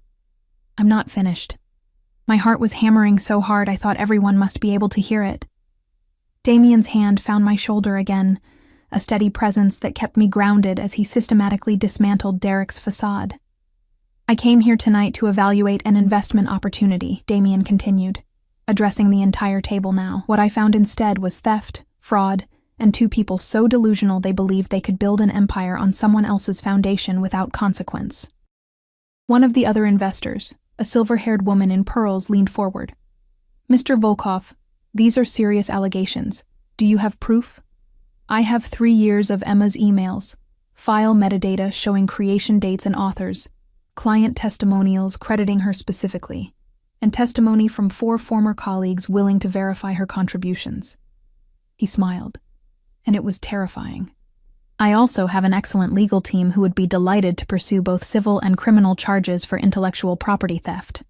A: "I'm not finished. My heart was hammering so hard I thought everyone must be able to hear it." Damian's hand found my shoulder again, a steady presence that kept me grounded as he systematically dismantled Derek's facade. "I came here tonight to evaluate an investment opportunity," Damien continued, addressing the entire table now. "What I found instead was theft, fraud, and two people so delusional they believed they could build an empire on someone else's foundation without consequence." One of the other investors, a silver-haired woman in pearls, leaned forward. "Mr. Volkov, these are serious allegations. Do you have proof?" "I have 3 years of Emma's emails, file metadata showing creation dates and authors, client testimonials crediting her specifically, and testimony from 4 former colleagues willing to verify her contributions." He smiled, and it was terrifying. "I also have an excellent legal team who would be delighted to pursue both civil and criminal charges for intellectual property theft."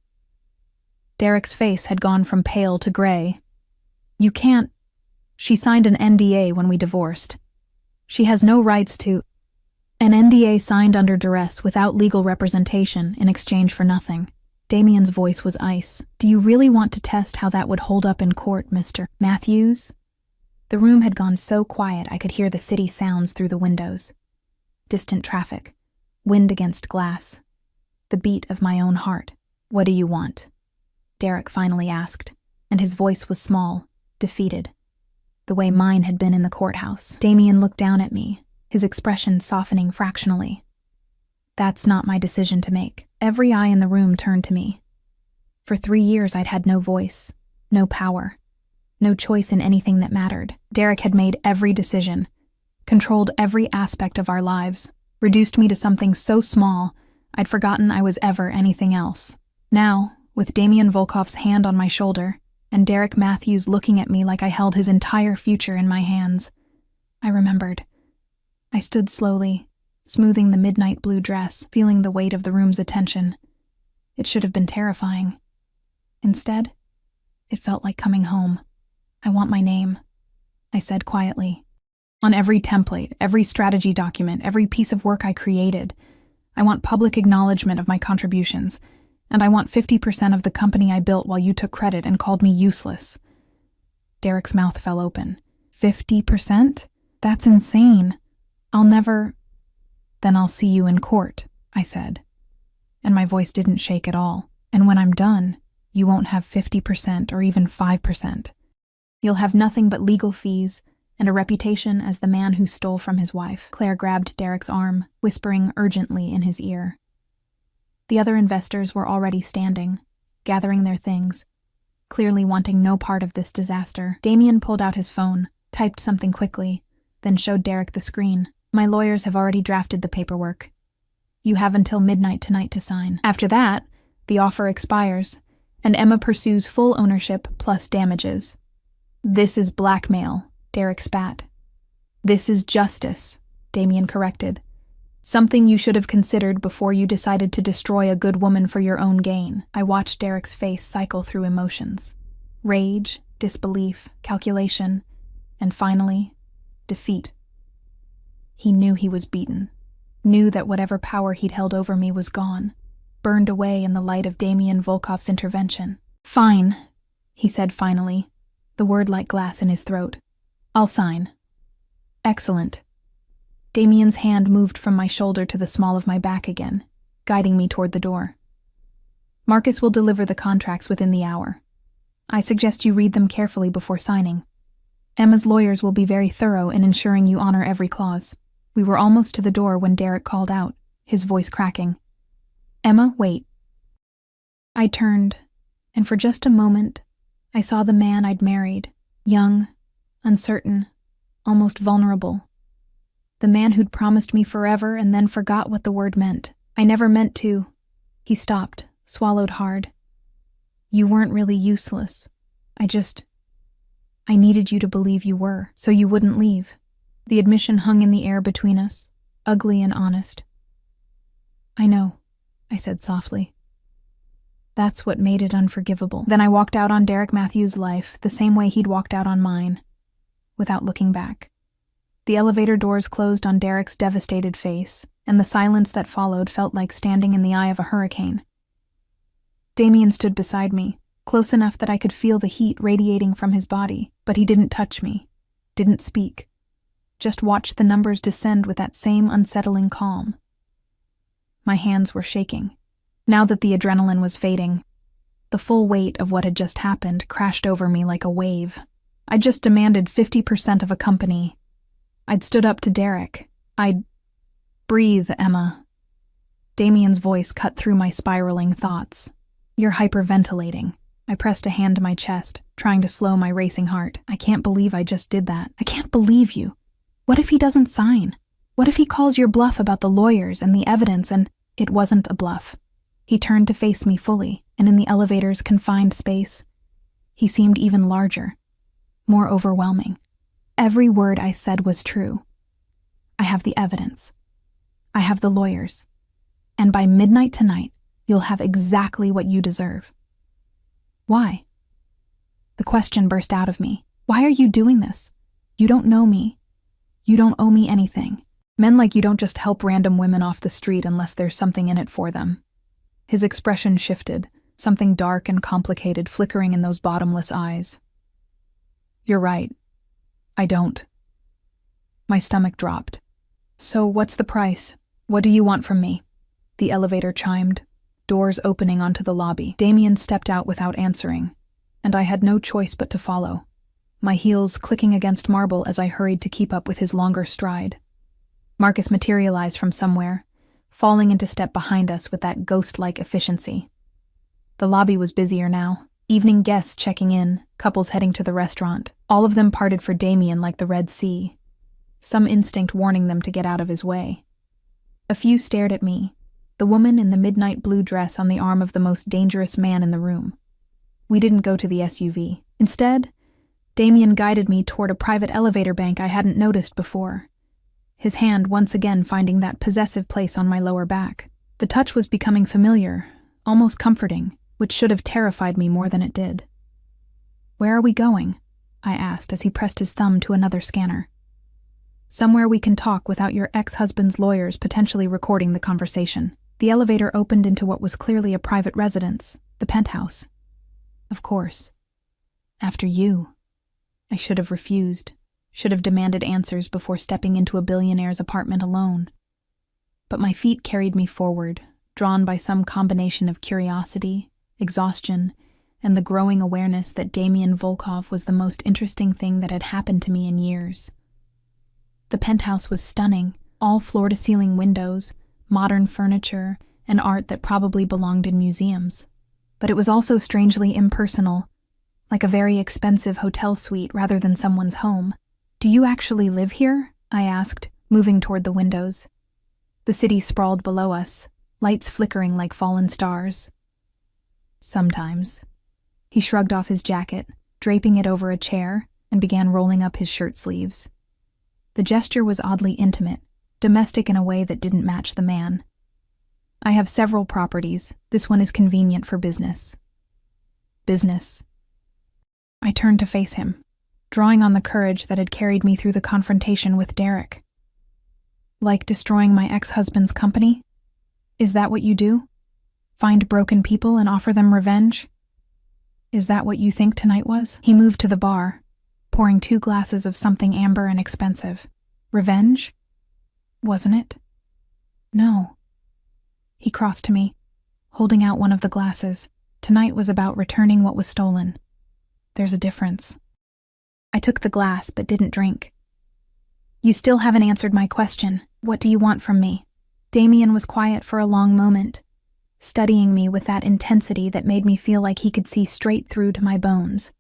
A: Derek's face had gone from pale to gray. "You can't. She signed an NDA when we divorced. She has no rights to—" "An NDA signed under duress without legal representation in exchange for nothing." Damien's voice was ice. "Do you really want to test how that would hold up in court, Mr. Matthews?" The room had gone so quiet I could hear the city sounds through the windows. Distant traffic, wind against glass, the beat of my own heart. "What do you want?" Derek finally asked, and his voice was small, defeated, the way mine had been in the courthouse. Damien looked down at me, his expression softening fractionally. "That's not my decision to make." Every eye in the room turned to me. For 3 years I'd had no voice, no power, no choice in anything that mattered. Derek had made every decision, controlled every aspect of our lives, reduced me to something so small I'd forgotten I was ever anything else. Now, with Damien Volkov's hand on my shoulder, and Derek Matthews looking at me like I held his entire future in my hands, I remembered. I stood slowly, smoothing the midnight blue dress, feeling the weight of the room's attention. It should have been terrifying. Instead, it felt like coming home. "I want my name," I said quietly. "On every template, every strategy document, every piece of work I created. I want public acknowledgement of my contributions, and I want 50% of the company I built while you took credit and called me useless." Derek's mouth fell open. 50%? That's insane. I'll never— "Then I'll see you in court," I said. And my voice didn't shake at all. "And when I'm done, you won't have 50% or even 5%. You'll have nothing but legal fees and a reputation as the man who stole from his wife." Claire grabbed Derek's arm, whispering urgently in his ear. The other investors were already standing, gathering their things, clearly wanting no part of this disaster. Damien pulled out his phone, typed something quickly, then showed Derek the screen. "My lawyers have already drafted the paperwork. You have until midnight tonight to sign. After that, the offer expires, and Emma pursues full ownership plus damages." "This is blackmail," Derek spat. "This is justice," Damien corrected. "Something you should have considered before you decided to destroy a good woman for your own gain." I watched Derek's face cycle through emotions. Rage, disbelief, calculation, and finally, defeat. He knew he was beaten, knew that whatever power he'd held over me was gone, burned away in the light of Damien Volkov's intervention. "Fine," he said finally, the word like glass in his throat. "I'll sign." "Excellent." Damien's hand moved from my shoulder to the small of my back again, guiding me toward the door. "Marcus will deliver the contracts within the hour. I suggest you read them carefully before signing. Emma's lawyers will be very thorough in ensuring you honor every clause." We were almost to the door when Derek called out, his voice cracking. "Emma, wait." I turned, and for just a moment, I saw the man I'd married, young, uncertain, almost vulnerable. The man who'd promised me forever and then forgot what the word meant. "I never meant to." He stopped, swallowed hard. "You weren't really useless. I needed you to believe you were, so you wouldn't leave." The admission hung in the air between us, ugly and honest. "I know," I said softly. "That's what made it unforgivable." Then I walked out on Derek Matthews' life the same way he'd walked out on mine, without looking back. The elevator doors closed on Derek's devastated face, and the silence that followed felt like standing in the eye of a hurricane. Damien stood beside me, close enough that I could feel the heat radiating from his body, but he didn't touch me, didn't speak. just watched the numbers descend with that same unsettling calm. My hands were shaking. Now that the adrenaline was fading, the full weight of what had just happened crashed over me like a wave. I'd just demanded 50% of a company. I'd stood up to Derek. I'd... Breathe, Emma. Damien's voice cut through my spiraling thoughts. You're hyperventilating. I pressed a hand to my chest, trying to slow my racing heart. I can't believe I just did that. I can't believe you. What if he doesn't sign? What if he calls your bluff about the lawyers and the evidence and it wasn't a bluff? He turned to face me fully, and in the elevator's confined space, he seemed even larger, more overwhelming. Every word I said was true. I have the evidence. I have the lawyers. And by midnight tonight, you'll have exactly what you deserve. Why? The question burst out of me. Why are you doing this? You don't know me. You don't owe me anything. Men like you don't just help random women off the street unless there's something in it for them. His expression shifted, something dark and complicated flickering in those bottomless eyes. You're right. I don't. My stomach dropped. So what's the price? What do you want from me? The elevator chimed, doors opening onto the lobby. Damien stepped out without answering, and I had no choice but to follow, my heels clicking against marble as I hurried to keep up with his longer stride. Marcus materialized from somewhere, falling into step behind us with that ghost-like efficiency. The lobby was busier now, evening guests checking in, couples heading to the restaurant. All of them parted for Damien like the Red Sea, some instinct warning them to get out of his way. A few stared at me, the woman in the midnight blue dress on the arm of the most dangerous man in the room. We didn't go to the SUV. Instead, Damien guided me toward a private elevator bank I hadn't noticed before, his hand once again finding that possessive place on my lower back. The touch was becoming familiar, almost comforting, which should have terrified me more than it did. Where are we going? I asked as he pressed his thumb to another scanner. Somewhere we can talk without your ex-husband's lawyers potentially recording the conversation. The elevator opened into what was clearly a private residence, the penthouse. Of course. After you. I should have refused, should have demanded answers before stepping into a billionaire's apartment alone. But my feet carried me forward, drawn by some combination of curiosity, exhaustion, and the growing awareness that Damien Volkov was the most interesting thing that had happened to me in years. The penthouse was stunning, all floor-to-ceiling windows, modern furniture, and art that probably belonged in museums. But it was also strangely impersonal, like a very expensive hotel suite rather than someone's home. Do you actually live here? I asked, moving toward the windows. The city sprawled below us, lights flickering like fallen stars. Sometimes. He shrugged off his jacket, draping it over a chair, and began rolling up his shirt sleeves. The gesture was oddly intimate, domestic in a way that didn't match the man. I have several properties. This one is convenient for business. Business. I turned to face him, drawing on the courage that had carried me through the confrontation with Derek. Like destroying my ex-husband's company? Is that what you do? Find broken people and offer them revenge? Is that what you think tonight was? He moved to the bar, pouring 2 glasses of something amber and expensive. Revenge? Wasn't it? No. He crossed to me, holding out one of the glasses. Tonight was about returning what was stolen. There's a difference. I took the glass but didn't drink. You still haven't answered my question. What do you want from me? Damien was quiet for a long moment, studying me with that intensity that made me feel like he could see straight through to my bones.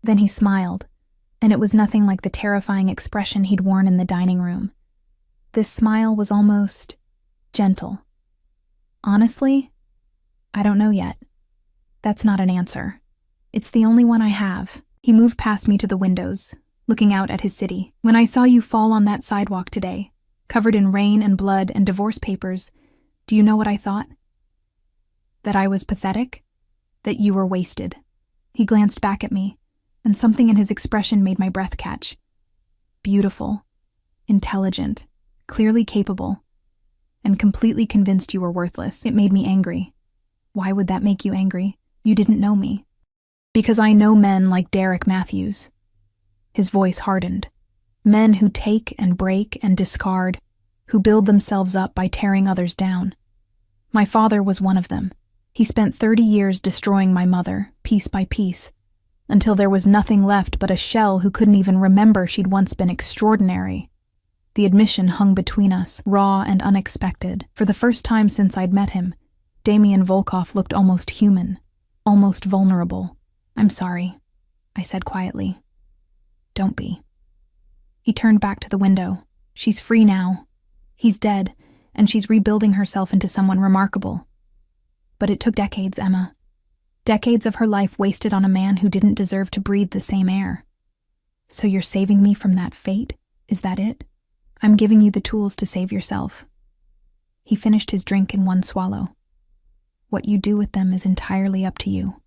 A: Then he smiled, and it was nothing like the terrifying expression he'd worn in the dining room. This smile was almost gentle. Honestly, I don't know yet. That's not an answer. It's the only one I have. He moved past me to the windows, looking out at his city. When I saw you fall on that sidewalk today, covered in rain and blood and divorce papers, do you know what I thought? That I was pathetic? That you were wasted. He glanced back at me, and something in his expression made my breath catch. Beautiful, intelligent, clearly capable, and completely convinced you were worthless. It made me angry. Why would that make you angry? You didn't know me. Because I know men like Derek Matthews. His voice hardened. Men who take and break and discard, who build themselves up by tearing others down. My father was one of them. He spent 30 years destroying my mother, piece by piece, until there was nothing left but a shell who couldn't even remember she'd once been extraordinary. The admission hung between us, raw and unexpected. For the first time since I'd met him, Damian Volkov looked almost human, almost vulnerable. "I'm sorry," I said quietly. "Don't be." He turned back to the window. "She's free now. He's dead, and she's rebuilding herself into someone remarkable. But it took decades, Emma. Decades of her life wasted on a man who didn't deserve to breathe the same air. So you're saving me from that fate? Is that it? I'm giving you the tools to save yourself." He finished his drink in one swallow. "What you do with them is entirely up to you."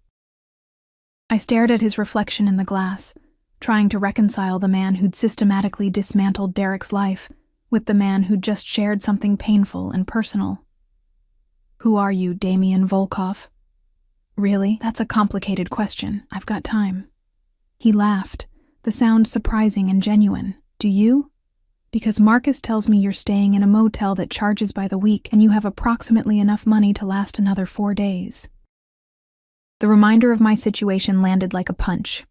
A: I stared at his reflection in the glass, trying to reconcile the man who'd systematically dismantled Derek's life with the man who'd just shared something painful and personal. "Who are you, Damian Volkov?" "Really? That's a complicated question. I've got time." He laughed, the sound surprising and genuine. "Do you? Because Marcus tells me you're staying in a motel that charges by the week and you have approximately enough money to last another 4 days." The reminder of my situation landed like a punch.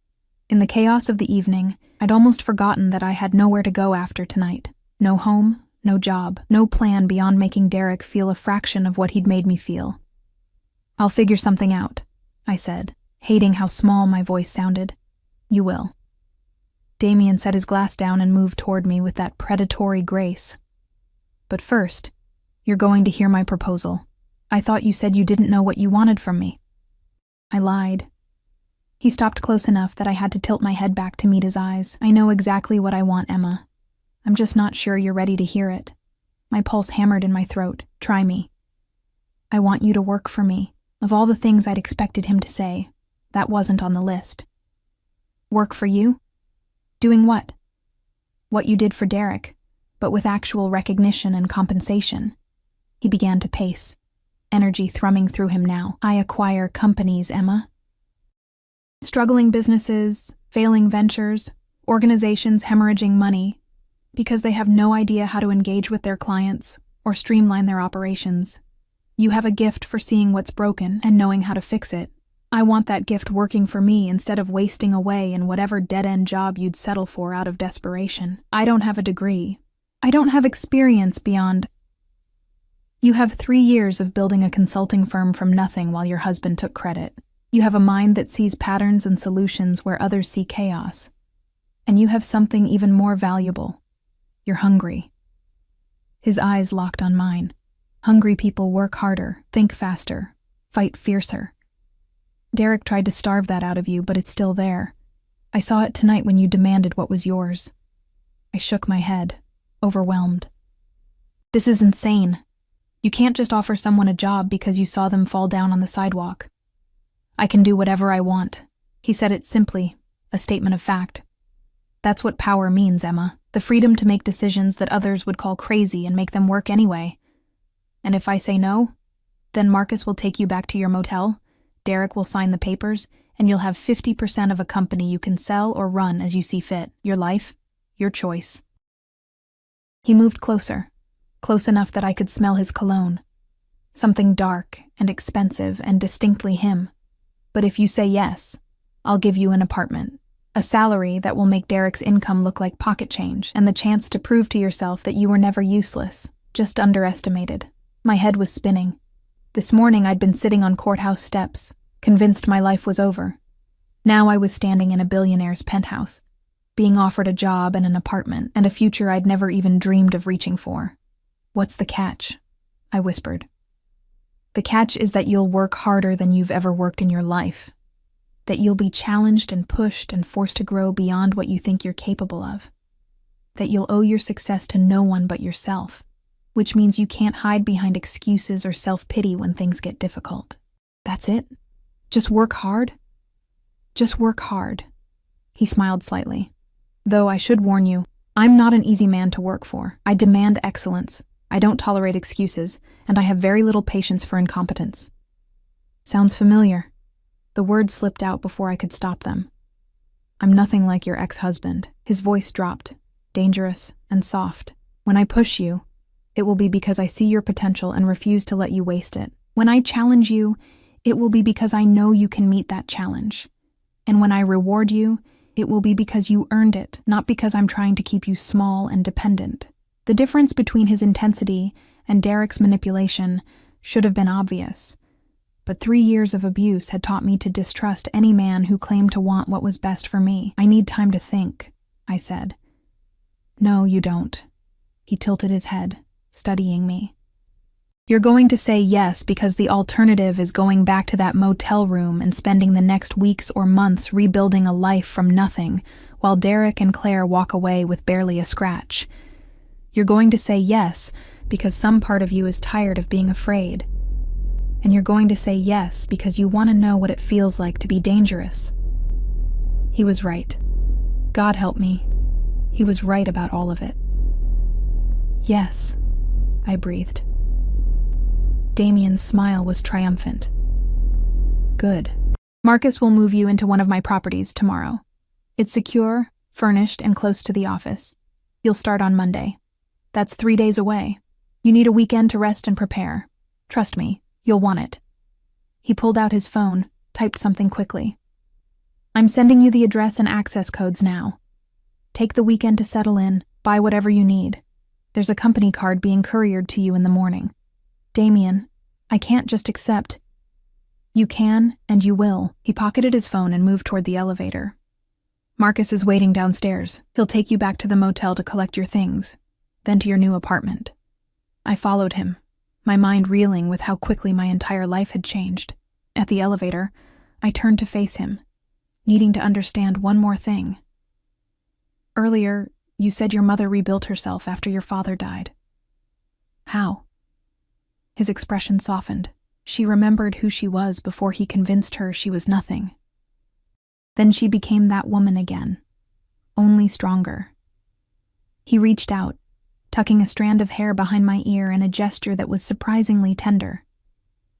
A: In the chaos of the evening, I'd almost forgotten that I had nowhere to go after tonight. No home, no job, no plan beyond making Derek feel a fraction of what he'd made me feel. "I'll figure something out," I said, hating how small my voice sounded. "You will." Damian set his glass down and moved toward me with that predatory grace. "But first, you're going to hear my proposal. I thought you said you didn't know what you wanted from me." I lied. He stopped close enough that I had to tilt my head back to meet his eyes. "I know exactly what I want, Emma. I'm just not sure you're ready to hear it." My pulse hammered in my throat. "Try me." "I want you to work for me." Of all the things I'd expected him to say, that wasn't on the list. "Work for you? Doing what?" "What you did for Derek, but with actual recognition and compensation." He began to pace, energy thrumming through him now. "I acquire companies, Emma. Struggling businesses, failing ventures, organizations hemorrhaging money because they have no idea how to engage with their clients or streamline their operations. You have a gift for seeing what's broken and knowing how to fix it. I want that gift working for me instead of wasting away in whatever dead-end job you'd settle for out of desperation. I don't have a degree. I don't have experience beyond... You have 3 years of building a consulting firm from nothing while your husband took credit. You have a mind that sees patterns and solutions where others see chaos. And you have something even more valuable. You're hungry." His eyes locked on mine. Hungry people work harder, think faster, fight fiercer. Derek tried to starve that out of you, but it's still there. I saw it tonight when you demanded what was yours. I shook my head, overwhelmed. "This is insane. You can't just offer someone a job because you saw them fall down on the sidewalk." "I can do whatever I want." He said it simply, a statement of fact. "That's what power means, Emma. The freedom to make decisions that others would call crazy and make them work anyway. And if I say no, then Marcus will take you back to your motel, Derek will sign the papers, and you'll have 50% of a company you can sell or run as you see fit. Your life, your choice." He moved closer, close enough that I could smell his cologne. Something dark and expensive and distinctly him. "But if you say yes, I'll give you an apartment, a salary that will make Derek's income look like pocket change, and the chance to prove to yourself that you were never useless, just underestimated." My head was spinning. This morning I'd been sitting on courthouse steps, convinced my life was over. Now I was standing in a billionaire's penthouse, being offered a job and an apartment, and a future I'd never even dreamed of reaching for. "What's the catch?" I whispered. "The catch is that you'll work harder than you've ever worked in your life. That you'll be challenged and pushed and forced to grow beyond what you think you're capable of. That you'll owe your success to no one but yourself, which means you can't hide behind excuses or self-pity when things get difficult. That's it? Just work hard? Just work hard." He smiled slightly. "Though I should warn you, I'm not an easy man to work for. I demand excellence. I don't tolerate excuses, and I have very little patience for incompetence." "Sounds familiar." The words slipped out before I could stop them. "I'm nothing like your ex-husband." His voice dropped. dangerous, and soft. When I push you, it will be because I see your potential and refuse to let you waste it. When I challenge you, it will be because I know you can meet that challenge. And when I reward you, it will be because you earned it, not because I'm trying to keep you small and dependent. The difference between his intensity and Derek's manipulation should have been obvious. But 3 years of abuse had taught me to distrust any man who claimed to want what was best for me. I need time to think, I said. No, you don't. He tilted his head, studying me. You're going to say yes because the alternative is going back to that motel room and spending the next weeks or months rebuilding a life from nothing, while Derek and Claire walk away with barely a scratch. You're going to say yes because some part of you is tired of being afraid. And you're going to say yes because you want to know what it feels like to be dangerous. He was right. God help me. He was right about all of it. Yes, I breathed. Damien's smile was triumphant. Good. Marcus will move you into one of my properties tomorrow. It's secure, furnished, and close to the office. You'll start on Monday. That's 3 days away. You need a weekend to rest and prepare. Trust me, you'll want it. He pulled out his phone, typed something quickly. I'm sending you the address and access codes now. Take the weekend to settle in, buy whatever you need. There's a company card being couriered to you in the morning. Damien, I can't just accept. You can, and you will. He pocketed his phone and moved toward the elevator. Marcus is waiting downstairs. He'll take you back to the motel to collect your things, then to your new apartment. I followed him, my mind reeling with how quickly my entire life had changed. At the elevator, I turned to face him, needing to understand one more thing. Earlier, you said your mother rebuilt herself after your father died. How? His expression softened. She remembered who she was before he convinced her she was nothing. Then she became that woman again, only stronger. He reached out, tucking a strand of hair behind my ear in a gesture that was surprisingly tender.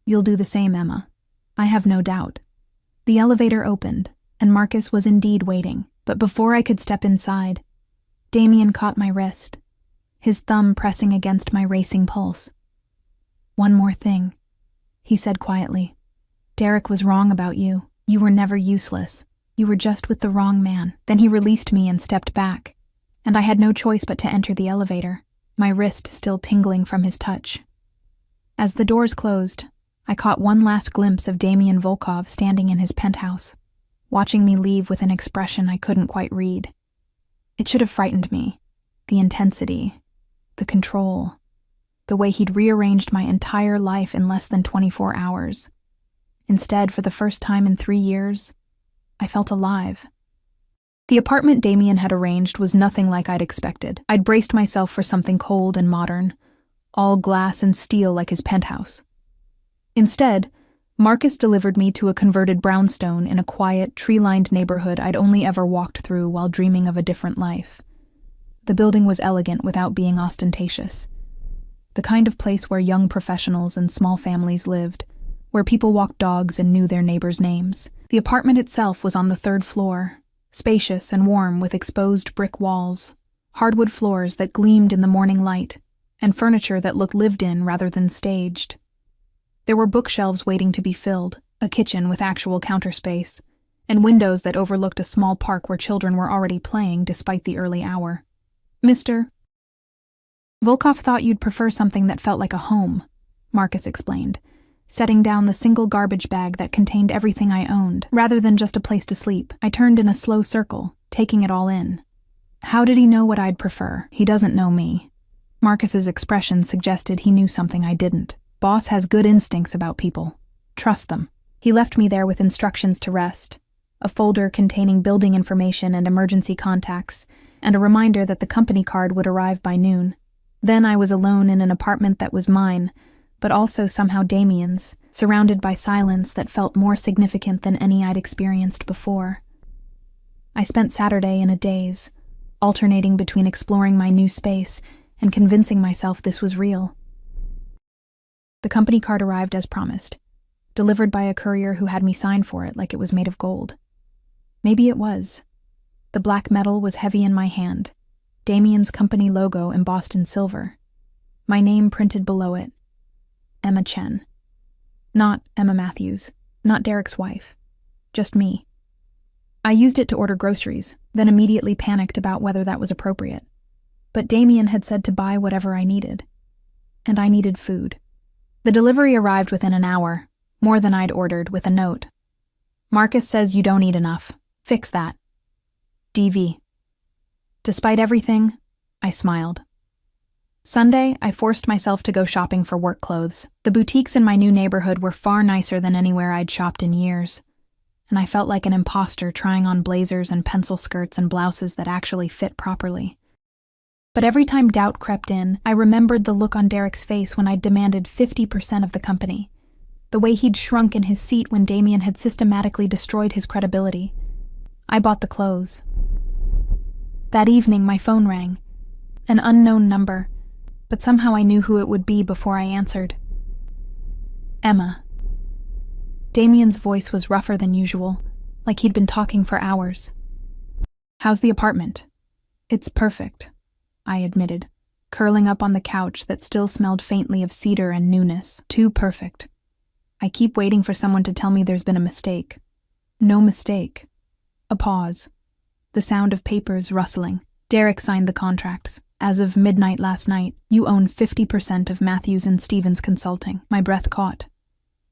A: You'll do the same, Emma. I have no doubt. The elevator opened, and Marcus was indeed waiting, but before I could step inside, Damien caught my wrist, his thumb pressing against my racing pulse. One more thing, he said quietly. Derek was wrong about you. You were never useless. You were just with the wrong man. Then he released me and stepped back, and I had no choice but to enter the elevator, my wrist still tingling from his touch. As the doors closed, I caught one last glimpse of Damien Volkov standing in his penthouse, watching me leave with an expression I couldn't quite read. It should have frightened me. The intensity, the control, the way he'd rearranged my entire life in less than 24 hours. Instead, for the first time in 3 years, I felt alive. The apartment Damien had arranged was nothing like I'd expected. I'd braced myself for something cold and modern, all glass and steel like his penthouse. Instead, Marcus delivered me to a converted brownstone in a quiet, tree-lined neighborhood I'd only ever walked through while dreaming of a different life. The building was elegant without being ostentatious. The kind of place where young professionals and small families lived, where people walked dogs and knew their neighbors' names. The apartment itself was on the 3rd floor, spacious and warm with exposed brick walls, hardwood floors that gleamed in the morning light, and furniture that looked lived in rather than staged. There were bookshelves waiting to be filled, a kitchen with actual counter space, and windows that overlooked a small park where children were already playing despite the early hour. Mr. Volkov thought you'd prefer something that felt like a home, Marcus explained, setting down the single garbage bag that contained everything I owned, rather than just a place to sleep. I turned in a slow circle, taking it all in. How did he know what I'd prefer? He doesn't know me. Marcus's expression suggested he knew something I didn't. Boss has good instincts about people. Trust them. He left me there with instructions to rest, a folder containing building information and emergency contacts, and a reminder that the company card would arrive by noon. Then I was alone in an apartment that was mine, but also somehow Damien's, surrounded by silence that felt more significant than any I'd experienced before. I spent Saturday in a daze, alternating between exploring my new space and convincing myself this was real. The company card arrived as promised, delivered by a courier who had me sign for it like it was made of gold. Maybe it was. The black metal was heavy in my hand. Damien's company logo embossed in silver. My name printed below it. Emma Chen. Not Emma Matthews, not Derek's wife. Just me. I used it to order groceries, then immediately panicked about whether that was appropriate. But Damien had said to buy whatever I needed. And I needed food. The delivery arrived within an hour, more than I'd ordered, with a note. Marcus says you don't eat enough. Fix that. DV. Despite everything, I smiled. Sunday, I forced myself to go shopping for work clothes. The boutiques in my new neighborhood were far nicer than anywhere I'd shopped in years, and I felt like an imposter trying on blazers and pencil skirts and blouses that actually fit properly. But every time doubt crept in, I remembered the look on Derek's face when I'd demanded 50% of the company, the way he'd shrunk in his seat when Damien had systematically destroyed his credibility. I bought the clothes. That evening, my phone rang. An unknown number, but somehow I knew who it would be before I answered. Emma. Damien's voice was rougher than usual, like he'd been talking for hours. How's the apartment? It's perfect, I admitted, curling up on the couch that still smelled faintly of cedar and newness. Too perfect. I keep waiting for someone to tell me there's been a mistake. No mistake. A pause. The sound of papers rustling. Derek signed the contracts. As of midnight last night, you own 50% of Matthews and Stevens Consulting. My breath caught.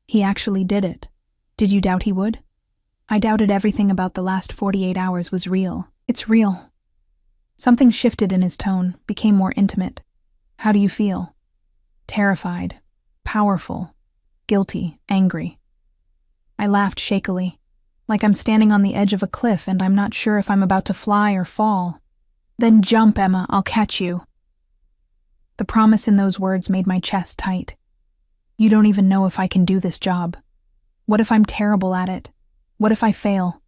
A: He actually did it. Did you doubt he would? I doubted everything about the last 48 hours was real. It's real. Something shifted in his tone, became more intimate. How do you feel? Terrified. Powerful. Guilty. Angry. I laughed shakily, like I'm standing on the edge of a cliff and I'm not sure if I'm about to fly or fall. Then jump, Emma, I'll catch you. The promise in those words made my chest tight. You don't even know if I can do this job. What if I'm terrible at it? What if I fail?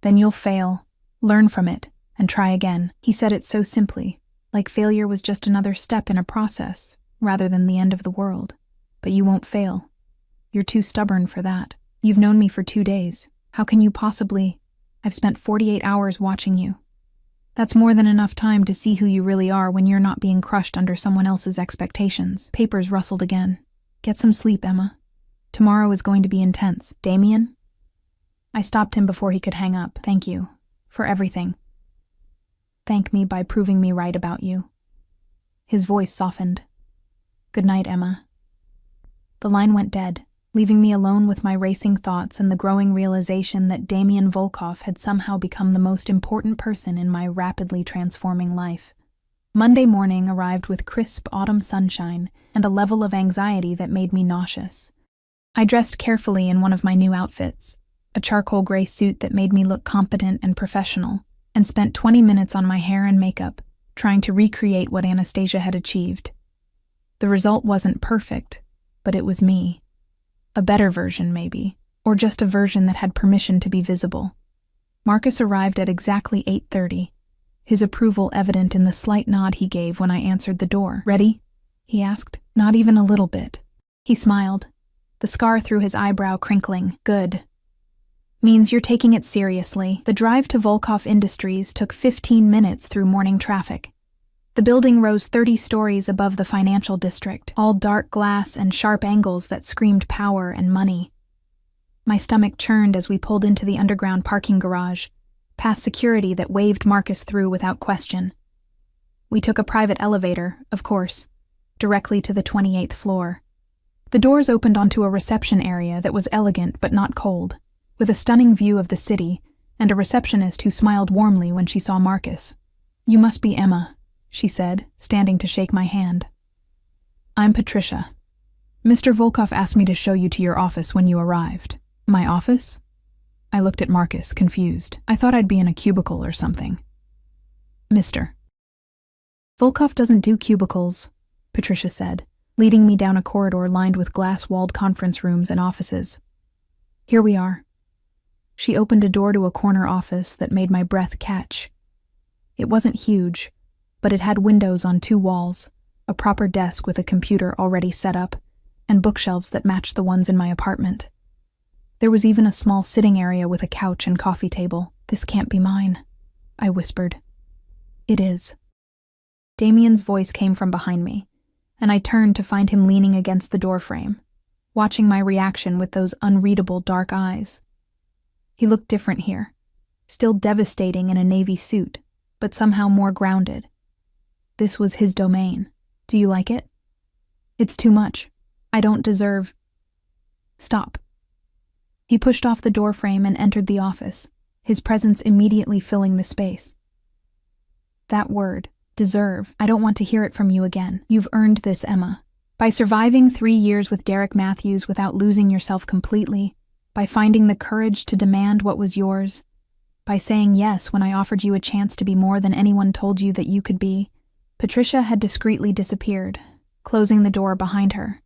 A: Then you'll fail, learn from it, and try again. He said it so simply, like failure was just another step in a process, rather than the end of the world. But you won't fail. You're too stubborn for that. You've known me for 2 days. How can you possibly? I've spent 48 hours watching you. That's more than enough time to see who you really are when you're not being crushed under someone else's expectations. Papers rustled again. Get some sleep, Emma. Tomorrow is going to be intense. Damien? I stopped him before he could hang up. Thank you. For everything. Thank me by proving me right about you. His voice softened. Good night, Emma. The line went dead, leaving me alone with my racing thoughts and the growing realization that Damien Volkov had somehow become the most important person in my rapidly transforming life. Monday morning arrived with crisp autumn sunshine and a level of anxiety that made me nauseous. I dressed carefully in one of my new outfits, a charcoal gray suit that made me look competent and professional, and spent 20 minutes on my hair and makeup, trying to recreate what Anastasia had achieved. The result wasn't perfect, but it was me. A better version, maybe, or just a version that had permission to be visible. Marcus arrived at exactly 8:30, his approval evident in the slight nod he gave when I answered the door. Ready? He asked. Not even a little bit. He smiled, the scar through his eyebrow crinkling. Good. Means you're taking it seriously. The drive to Volkov Industries took 15 minutes through morning traffic. The building rose 30 stories above the financial district, all dark glass and sharp angles that screamed power and money. My stomach churned as we pulled into the underground parking garage, past security that waved Marcus through without question. We took a private elevator, of course, directly to the 28th floor. The doors opened onto a reception area that was elegant but not cold, with a stunning view of the city and a receptionist who smiled warmly when she saw Marcus. You must be Emma, she said, standing to shake my hand. I'm Patricia. Mr. Volkov asked me to show you to your office when you arrived. My office? I looked at Marcus, confused. I thought I'd be in a cubicle or something. Mister. Volkov doesn't do cubicles, Patricia said, leading me down a corridor lined with glass-walled conference rooms and offices. Here we are. She opened a door to a corner office that made my breath catch. It wasn't huge, but it had windows on 2 walls, a proper desk with a computer already set up, and bookshelves that matched the ones in my apartment. There was even a small sitting area with a couch and coffee table. This can't be mine, I whispered. It is. Damien's voice came from behind me, and I turned to find him leaning against the doorframe, watching my reaction with those unreadable dark eyes. He looked different here, still devastating in a navy suit, but somehow more grounded. This was his domain. Do you like it? It's too much. I don't deserve... Stop. He pushed off the doorframe and entered the office, his presence immediately filling the space. That word, deserve, I don't want to hear it from you again. You've earned this, Emma. By surviving 3 years with Derek Matthews without losing yourself completely, by finding the courage to demand what was yours, by saying yes when I offered you a chance to be more than anyone told you that you could be. Patricia had discreetly disappeared, closing the door behind her.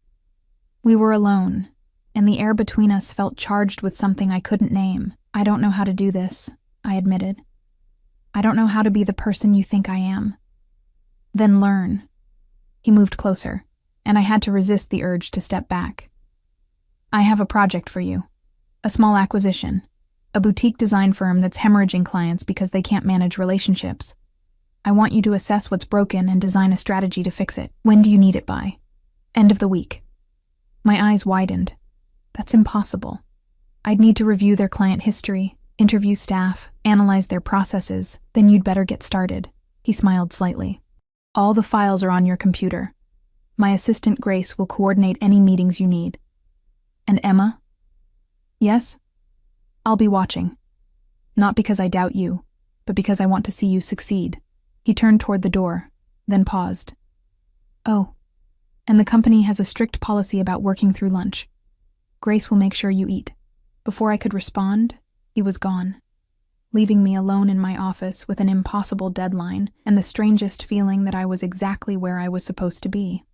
A: We were alone, and the air between us felt charged with something I couldn't name. I don't know how to do this, I admitted. I don't know how to be the person you think I am. Then learn. He moved closer, and I had to resist the urge to step back. I have a project for you. A small acquisition. A boutique design firm that's hemorrhaging clients because they can't manage relationships. I want you to assess what's broken and design a strategy to fix it. When do you need it by? End of the week. My eyes widened. That's impossible. I'd need to review their client history, interview staff, analyze their processes, then you'd better get started. He smiled slightly. All the files are on your computer. My assistant Grace will coordinate any meetings you need. And Emma? Yes? I'll be watching. Not because I doubt you, but because I want to see you succeed. He turned toward the door, then paused. Oh, and the company has a strict policy about working through lunch. Grace will make sure you eat. Before I could respond, he was gone, leaving me alone in my office with an impossible deadline and the strangest feeling that I was exactly where I was supposed to be.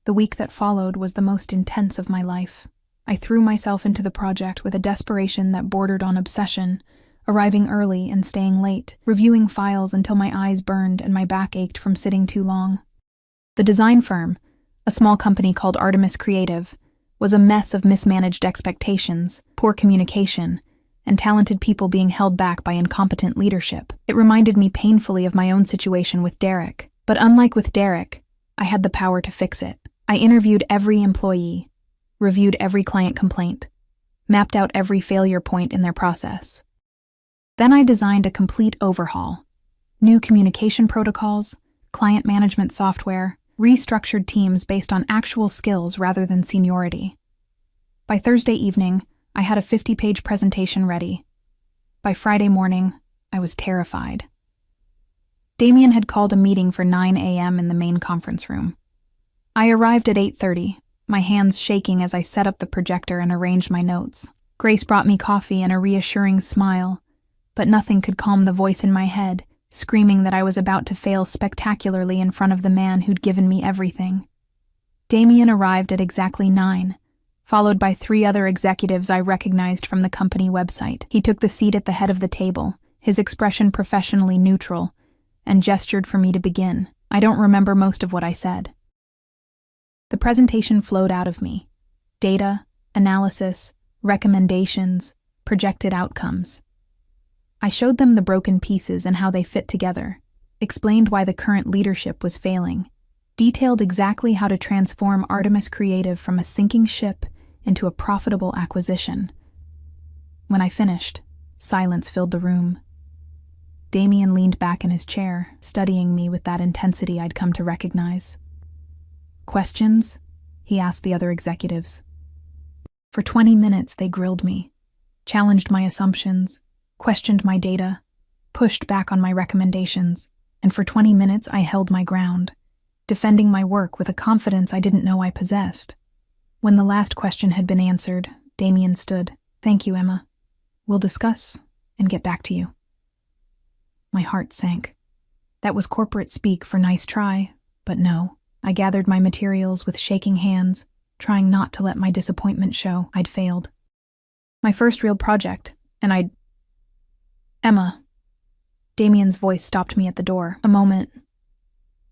A: The week that followed was the most intense of my life. I threw myself into the project with a desperation that bordered on obsession, arriving early and staying late, reviewing files until my eyes burned and my back ached from sitting too long. The design firm, a small company called Artemis Creative, was a mess of mismanaged expectations, poor communication, and talented people being held back by incompetent leadership. It reminded me painfully of my own situation with Derek. But unlike with Derek, I had the power to fix it. I interviewed every employee, reviewed every client complaint, mapped out every failure point in their process. Then I designed a complete overhaul. New communication protocols, client management software, restructured teams based on actual skills rather than seniority. By Thursday evening, I had a 50-page presentation ready. By Friday morning, I was terrified. Damien had called a meeting for 9 a.m. in the main conference room. I arrived at 8:30, my hands shaking as I set up the projector and arranged my notes. Grace brought me coffee and a reassuring smile, but nothing could calm the voice in my head, screaming that I was about to fail spectacularly in front of the man who'd given me everything. Damien arrived at exactly 9, followed by 3 other executives I recognized from the company website. He took the seat at the head of the table, his expression professionally neutral, and gestured for me to begin. I don't remember most of what I said. The presentation flowed out of me. Data, analysis, recommendations, projected outcomes. I showed them the broken pieces and how they fit together, explained why the current leadership was failing, detailed exactly how to transform Artemis Creative from a sinking ship into a profitable acquisition. When I finished, silence filled the room. Damien leaned back in his chair, studying me with that intensity I'd come to recognize. Questions? He asked the other executives. For 20 minutes they grilled me, challenged my assumptions, questioned my data, pushed back on my recommendations, and for 20 minutes I held my ground, defending my work with a confidence I didn't know I possessed. When the last question had been answered, Damien stood. Thank you, Emma. We'll discuss and get back to you. My heart sank. That was corporate speak for nice try, but no. I gathered my materials with shaking hands, trying not to let my disappointment show I'd failed. My first real project, and Emma. Damien's voice stopped me at the door. A moment.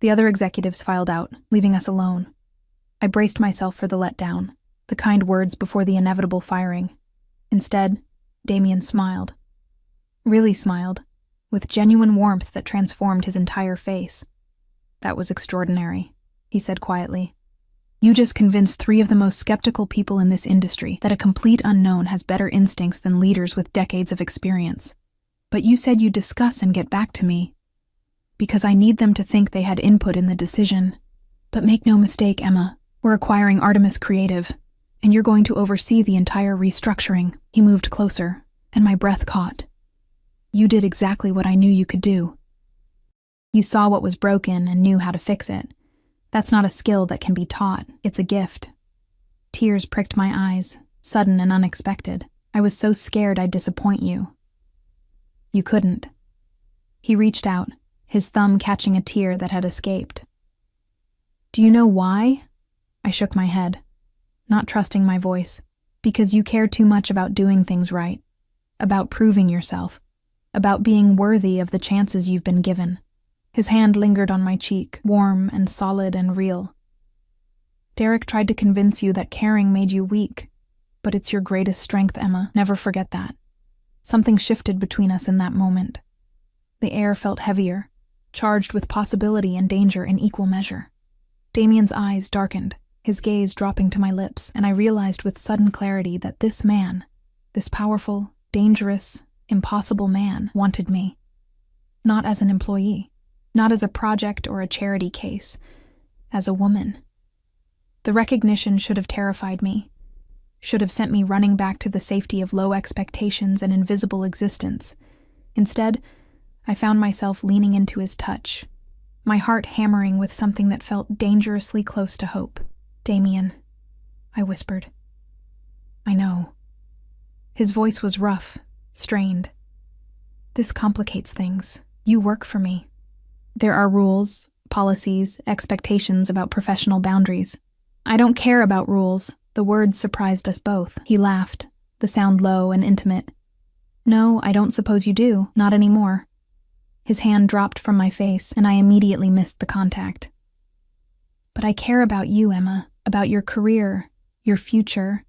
A: The other executives filed out, leaving us alone. I braced myself for the letdown, the kind words before the inevitable firing. Instead, Damien smiled. Really smiled, with genuine warmth that transformed his entire face. That was extraordinary, he said quietly. You just convinced 3 of the most skeptical people in this industry that a complete unknown has better instincts than leaders with decades of experience. But you said you'd discuss and get back to me, because I need them to think they had input in the decision. But make no mistake, Emma, we're acquiring Artemis Creative, and you're going to oversee the entire restructuring. He moved closer, and my breath caught. You did exactly what I knew you could do. You saw what was broken and knew how to fix it. That's not a skill that can be taught, it's a gift. Tears pricked my eyes, sudden and unexpected. I was so scared I'd disappoint you. You couldn't. He reached out, his thumb catching a tear that had escaped. Do you know why? I shook my head, not trusting my voice. Because you care too much about doing things right, about proving yourself, about being worthy of the chances you've been given. His hand lingered on my cheek, warm and solid and real. Derek tried to convince you that caring made you weak, but it's your greatest strength, Emma. Never forget that. Something shifted between us in that moment. The air felt heavier, charged with possibility and danger in equal measure. Damien's eyes darkened, his gaze dropping to my lips, and I realized with sudden clarity that this man, this powerful, dangerous, impossible man, wanted me. Not as an employee. Not as a project or a charity case, as a woman. The recognition should have terrified me, should have sent me running back to the safety of low expectations and invisible existence. Instead, I found myself leaning into his touch, my heart hammering with something that felt dangerously close to hope. Damien, I whispered. I know. His voice was rough, strained. This complicates things. You work for me. There are rules, policies, expectations about professional boundaries. I don't care about rules. The words surprised us both. He laughed, the sound low and intimate. No, I don't suppose you do. Not anymore. His hand dropped from my face, and I immediately missed the contact. But I care about you, Emma, about your career, your future,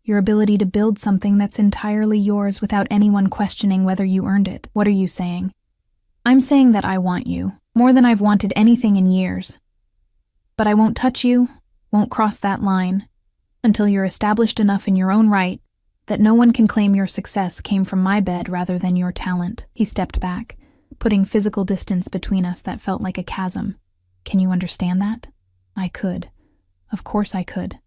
A: your ability to build something that's entirely yours without anyone questioning whether you earned it. What are you saying? I'm saying that I want you. More than I've wanted anything in years. But I won't touch you, won't cross that line, until you're established enough in your own right that no one can claim your success came from my bed rather than your talent. He stepped back, putting physical distance between us that felt like a chasm. Can you understand that? I could. Of course I could.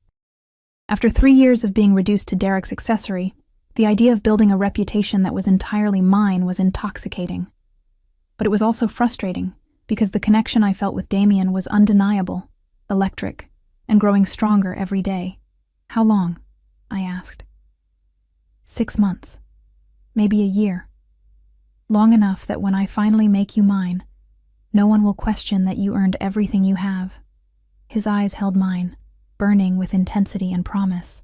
A: After 3 years of being reduced to Derek's accessory, the idea of building a reputation that was entirely mine was intoxicating. But it was also frustrating, because the connection I felt with Damien was undeniable, electric, and growing stronger every day. How long? I asked. 6 months. Maybe a year. Long enough that when I finally make you mine, no one will question that you earned everything you have. His eyes held mine, burning with intensity and promise.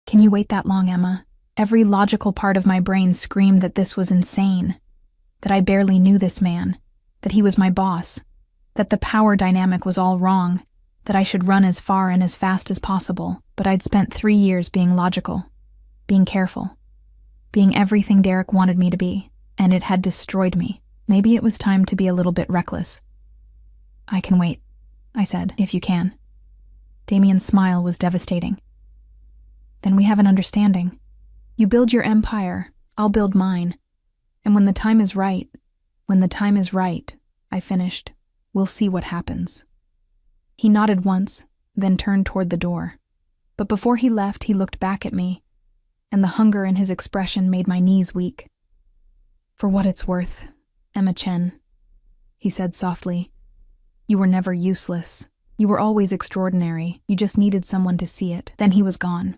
A: Can you wait that long, Emma? Every logical part of my brain screamed that this was insane, that I barely knew this man, that he was my boss, that the power dynamic was all wrong, that I should run as far and as fast as possible. But I'd spent 3 years being logical, being careful, being everything Derek wanted me to be, and it had destroyed me. Maybe it was time to be a little bit reckless. I can wait, I said, if you can. Damien's smile was devastating. Then we have an understanding. You build your empire, I'll build mine. And when the time is right, I finished, we'll see what happens. He nodded once, then turned toward the door. But before he left, he looked back at me, and the hunger in his expression made my knees weak. For what it's worth, Emma Chen, he said softly, you were never useless. You were always extraordinary. You just needed someone to see it. Then he was gone,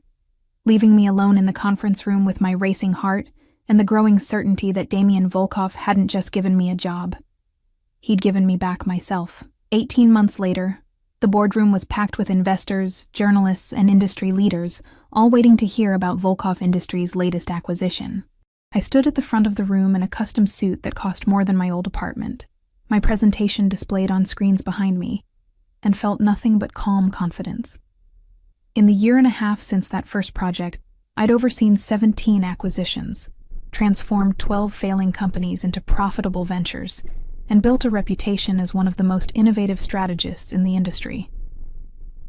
A: leaving me alone in the conference room with my racing heart and the growing certainty that Damien Volkov hadn't just given me a job. He'd given me back myself. 18 months later, the boardroom was packed with investors, journalists, and industry leaders, all waiting to hear about Volkov Industries' latest acquisition. I stood at the front of the room in a custom suit that cost more than my old apartment, my presentation displayed on screens behind me, and felt nothing but calm confidence. In the year and a half since that first project, I'd overseen 17 acquisitions, transformed 12 failing companies into profitable ventures, and built a reputation as one of the most innovative strategists in the industry.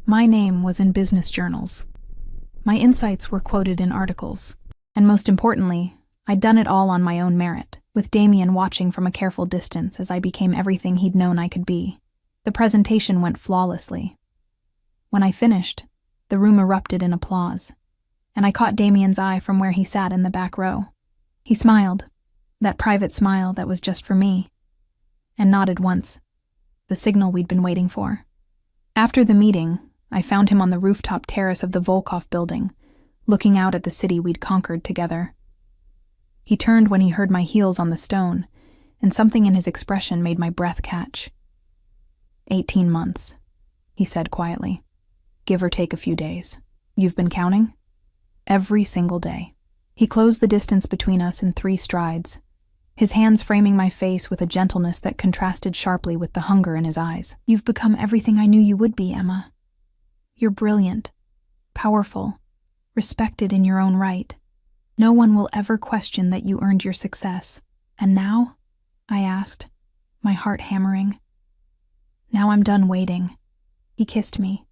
A: My name was in business journals. My insights were quoted in articles. And most importantly, I'd done it all on my own merit, with Damien watching from a careful distance as I became everything he'd known I could be. The presentation went flawlessly. When I finished, the room erupted in applause, and I caught Damien's eye from where he sat in the back row. He smiled, that private smile that was just for me, and nodded once, the signal we'd been waiting for. After the meeting, I found him on the rooftop terrace of the Volkov building, looking out at the city we'd conquered together. He turned when he heard my heels on the stone, and something in his expression made my breath catch. 18 months, he said quietly. Give or take a few days. You've been counting? Every single day. He closed the distance between us in 3 strides, his hands framing my face with a gentleness that contrasted sharply with the hunger in his eyes. You've become everything I knew you would be, Emma. You're brilliant, powerful, respected in your own right. No one will ever question that you earned your success. And now? I asked, my heart hammering. Now I'm done waiting. He kissed me,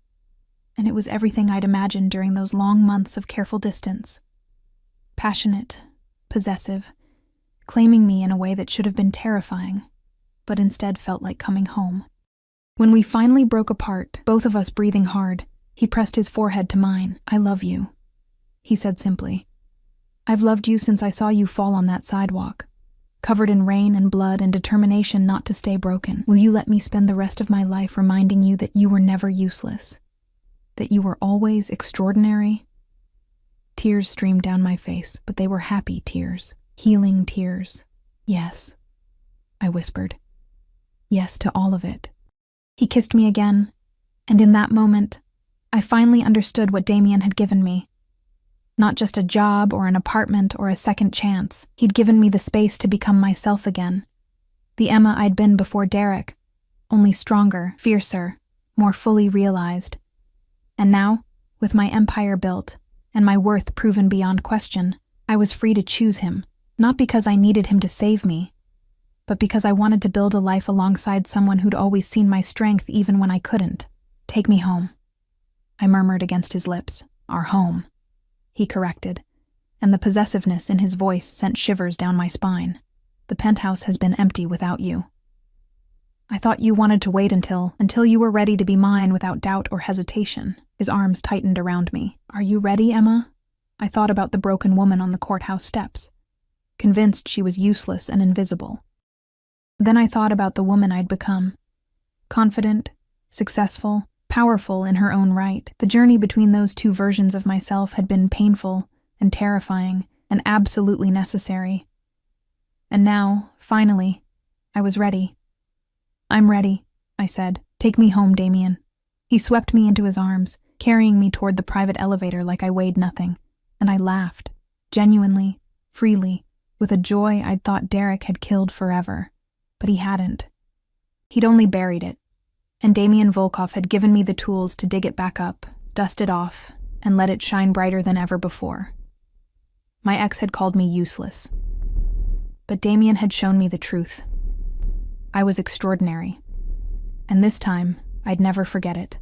A: and it was everything I'd imagined during those long months of careful distance. Passionate, possessive, claiming me in a way that should have been terrifying, but instead felt like coming home. When we finally broke apart, both of us breathing hard, he pressed his forehead to mine. I love you, he said simply. I've loved you since I saw you fall on that sidewalk, covered in rain and blood and determination not to stay broken. Will you let me spend the rest of my life reminding you that you were never useless, that you were always extraordinary? Tears streamed down my face, but they were happy tears, healing tears. Yes, I whispered. Yes to all of it. He kissed me again, and in that moment, I finally understood what Damien had given me. Not just a job or an apartment or a second chance. He'd given me the space to become myself again. The Emma I'd been before Derek, only stronger, fiercer, more fully realized. And now, with my empire built and my worth proven beyond question, I was free to choose him, not because I needed him to save me, but because I wanted to build a life alongside someone who'd always seen my strength even when I couldn't. Take me home, I murmured against his lips. Our home, he corrected, and the possessiveness in his voice sent shivers down my spine. The penthouse has been empty without you. I thought you wanted to wait until you were ready to be mine without doubt or hesitation. His arms tightened around me. Are you ready, Emma? I thought about the broken woman on the courthouse steps, convinced she was useless and invisible. Then I thought about the woman I'd become. Confident, successful, powerful in her own right. The journey between those 2 versions of myself had been painful and terrifying and absolutely necessary. And now, finally, I was ready. I'm ready, I said. Take me home, Damien. He swept me into his arms, carrying me toward the private elevator like I weighed nothing, and I laughed, genuinely, freely, with a joy I'd thought Derek had killed forever. But he hadn't. He'd only buried it, and Damien Volkov had given me the tools to dig it back up, dust it off, and let it shine brighter than ever before. My ex had called me useless, but Damien had shown me the truth. I was extraordinary, and this time I'd never forget it.